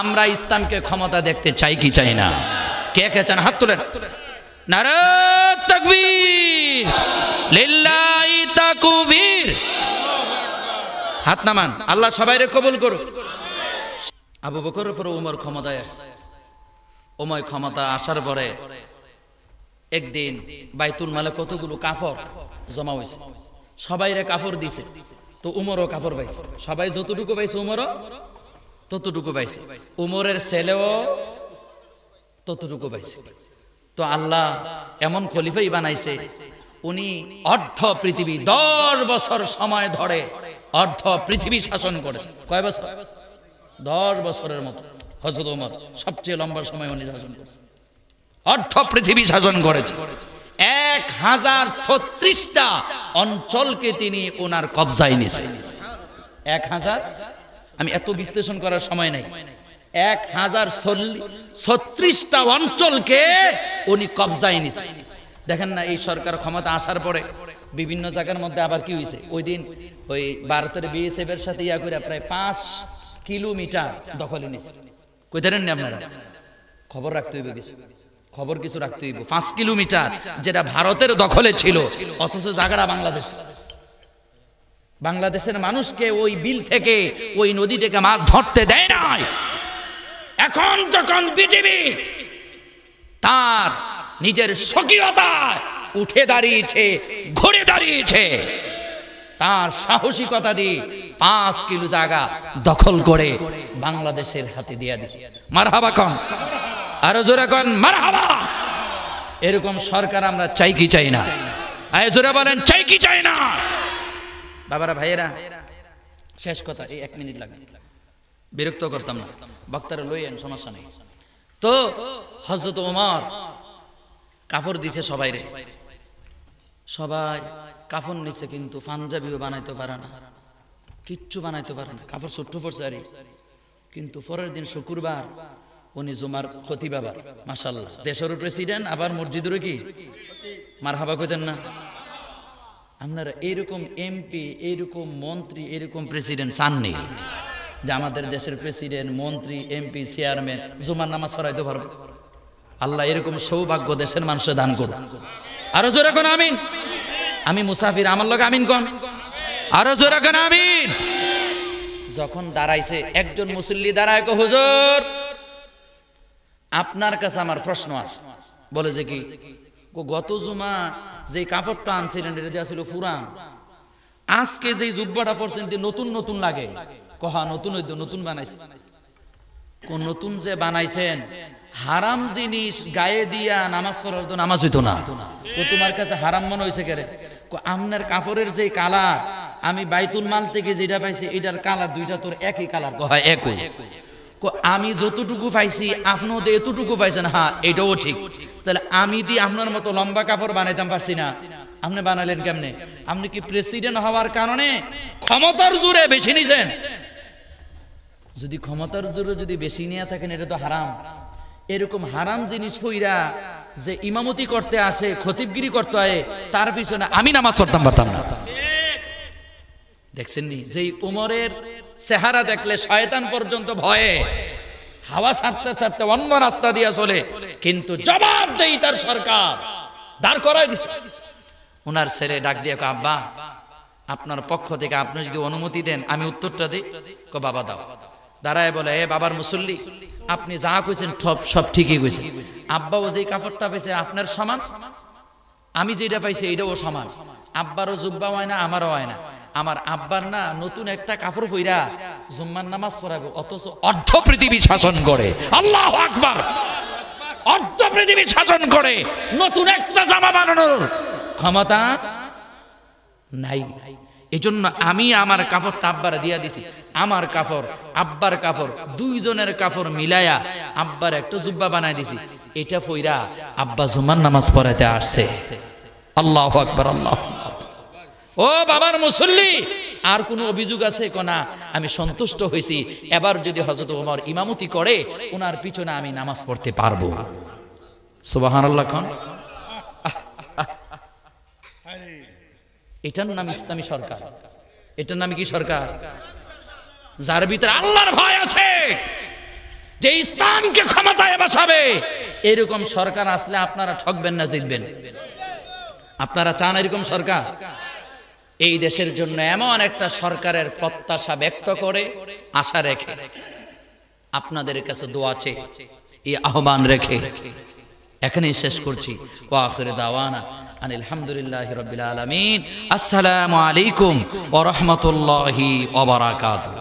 আমরা ইসলামকে ক্ষমতা দেখতে চাই কি চাই না? কে কে চান হাত তুলেন। নারে তাকবীর, লিল্লাহি তাকবীর। হাত নামান। আল্লাহ সবাইরে কবুল করুক। আবু বকরের পরে উমর ক্ষমতায় আসছে। ওমর ক্ষমতা আসার পরে একদিন বাইতুল মালে কতগুলো কাফর জমা হয়েছে, সবাইরে কাফর দিছে। তো উমরও কাফর পাইছে, সবাই যতটুকু পাইছে উমরও ততটুকু পাইছে, উমরের ছেলেও ততটুকু পাইছে। তো আল্লাহ এমন খলিফাই বানাইছে, উনি অর্ধ পৃথিবী 10 বছর সময় ধরে অর্ধ পৃথিবী শাসন করেছে। কয় বছর? 10 বছরের মতো। হযরত ওমর সবচেয়ে লম্বা সময় উনি শাসন করেছে, অর্ধ পৃথিবী শাসন করেছে। 1036টা অঞ্চলকে তিনি ওনার কবজায় নিয়েছে। 1000, আমি এত বিশ্লেষণ করার সময় নাই, 1036টা অঞ্চলকে উনি কবজায় নিয়েছে। দেখেন না, এই সরকার ক্ষমতা আসার পরে বিভিন্ন জায়গার মধ্যে আবার কি হয়েছে, ওই দিন ওই ভারতের বিএসএফ এর সাথে ইয়া করে প্রায় 5 কিলোমিটার দখলে নিয়েছে। কই জানেন না আপনারা? খবর রাখতে হইবে কিছু, খবর কিছু রাখতে হইব। 5 কিলোমিটার যেটা ভারতের দখলে ছিল, অথচ জায়গাটা বাংলাদেশ। বাংলাদেশের মানুষকে ওই বিল থেকে, ওই নদী থেকে মাছ ধরতে দেয় নাই। এখন যখন বিজেপি তার নিজের স্বকীয়তায় উঠে দাঁড়িয়েছে, ঘুরে দাঁড়িয়েছে, তার সাহসিকতা দিয়ে 5 কিলো জায়গা দখল করে বাংলাদেশের হাতে দিয়ে দিছে। মারহাবা কন, আরো জোরে কন মারহাবা। এরকম সরকার আমরা চাই কি চাই না? আয় জোরে বলেন, চাই কি চাই না? বাবারা ভাইয়েরা, শেষ কথা, এই 1 মিনিট লাগবে, বিরক্ত করতাম না, বক্তারা লইয়েন, সমস্যা নেই। তো হযরত ওমর কাফর দিছে সবাইরে, সবাই কাফন নিছে, কিন্তু পাঞ্জাবিও বানাইতে পারে না, কিচ্ছু বানাইতে পারে না, কাপড় ছোট্ট পড়ছে আরে। কিন্তু পরের দিন শুক্রবার উনি জুমার খতিব, আবার মাশাআল্লাহ, দেশের প্রেসিডেন্ট, আবার মসজিদের কি মারহাবা কইতেন না? আপনারা এরকম এমপি, এরকম মন্ত্রী, এরকম প্রেসিডেন্ট চাননি যে আমাদের দেশের প্রেসিডেন্ট, মন্ত্রী, এমপি, চেয়ারম্যান জুমার নামাজ পড়াইতে পারবে? আল্লাহ এরকম সৌভাগ্য দেশের মানুষের দান করুন। আরো জোরে কোন আমিন। আমি মুসাফির, আমার লগে আমিন কোন, আরো জোরে কোন আমিন। যখন দাঁড়াইছে একজন মুসল্লি দাঁড়ায়, কো হুজুর আপনার কাছে আমার প্রশ্ন আছে। বলে যে কি? গত জুমা যে কাপড়টা আনছিলেন এটা দেওয়া ছিল পুরান, আজকে যে জুব্বাটা পরছেন নতুন নতুন লাগে। কহা নতুন হইতো, নতুন বানাইছে। কোন নতুন যে বানাইছেন, হারাম জিনিস গায়ে দিয়া নামাজ পড়ার তো নামাজ হইতো না। তো তোমার কাছে হারাম মনে হয়েছে কেরে? আপনার কাপড়ের যে কালার, আমি বাইতুল মাল থেকে যেটা পাইছি এটার কালার দুইটা তোর একই কালার। কহা একই। আমি যতটুকু পাইছি আপনিও তো এতটুকু পাইছেন। হ্যাঁ, এটাও ঠিক। তাহলে আমি দি আপনার মতো লম্বা কাপড় বানাইতাম পারছি না, আপনি বানালেন কেমনে? আপনি কি প্রেসিডেন্ট হওয়ার কারণে ক্ষমতার জোরে বেশি নিছেন? যদি ক্ষমতার জোরে যদি বেশি নিয়ে থাকেন, এটা তো হারাম। এরকম হারাম জিনিস ফইরা যে ইমামতি করতে আসে, খতিবগিরি করতে হয়, তার পিছনে আমি নামাজ পড়তাম পারতাম না। দেখছেন নি, যেই উমরের চেহারা দেখলে শয়তান পর্যন্ত ভয়ে হাওয়া ছাড়তে ছাড়তে অন্য রাস্তা দিয়ে চলে, কিন্তু জবাব দেই তার সরকার দাঁড় করাই দিছে। ওনার ছেলে ডাক দিয়ে কয়, আব্বা আপনার পক্ষ থেকে আপনি যদি অনুমতি দেন আমি উত্তরটা দিই। কয় বাবা দাও। দাঁড়ায় বলে, এ বাবার মুসল্লি, আপনি যা কইছেন সব ঠিকই কইছেন। আব্বাও যে কাপড়টা পেয়েছে আপনার সমান, আমি যেটা পাইছি এইটাও সমান। আব্বারও জুব্বা হয় না, আমারও হয় না। আমার আব্বার না নতুন একটা কাপড় পইরা জুম্মার নামাজ পড়াবো, অথচ অর্ধ পৃথিবী শাসন করে। আল্লাহু আকবার। অর্ধ পৃথিবী শাসন করে, নতুন একটা জামা বানানোর ক্ষমতা নাই। এজন্য আমি আমার কাপড়টা আব্বার দিয়া দিছি। আমার কাপড় আব্বার কাপড়, দুইজনের কাপড় মিলায়া আব্বার একটা জুব্বা বানাই দিছি। এটা পইরা আব্বা জুমার নামাজ পড়াতে আসছে। আল্লাহু আকবার, আল্লাহু আকবার। ও বাবার মুসল্লি, আর কোনো অভিযোগ আছে? কোনা আমি সন্তুষ্ট হয়েছি। এবার যদি হযরত ওমর ইমামতি করে, ওনার পিছনে আমি নামাজ পড়তে পারবো। সুবহানাল্লাহ। খান, এটার নাম ইসলামী সরকার। এটার নাম কি সরকার? যার ভিতরে আল্লাহর ভয় আছে, যে ইসলামকে ক্ষমতায় বসাবে, এরকম সরকার আসলে আপনারা ঠকবেন না, জিতবেন। আপনারা চান এরকম সরকার? এই দেশের জন্য এমন একটা সরকারের প্রত্যাশা ব্যক্ত করে, আশা রেখে আপনাদের কাছে দোয়া আছে, এই আহ্বান রেখে এখানেই শেষ করছি। ওয়া আখিরু দাওয়ানা আনিল হামদুলিল্লাহি রাব্বিল আলামিন। আসসালামু আলাইকুম ওয়া রাহমাতুল্লাহি ওয়া বারাকাতুহু।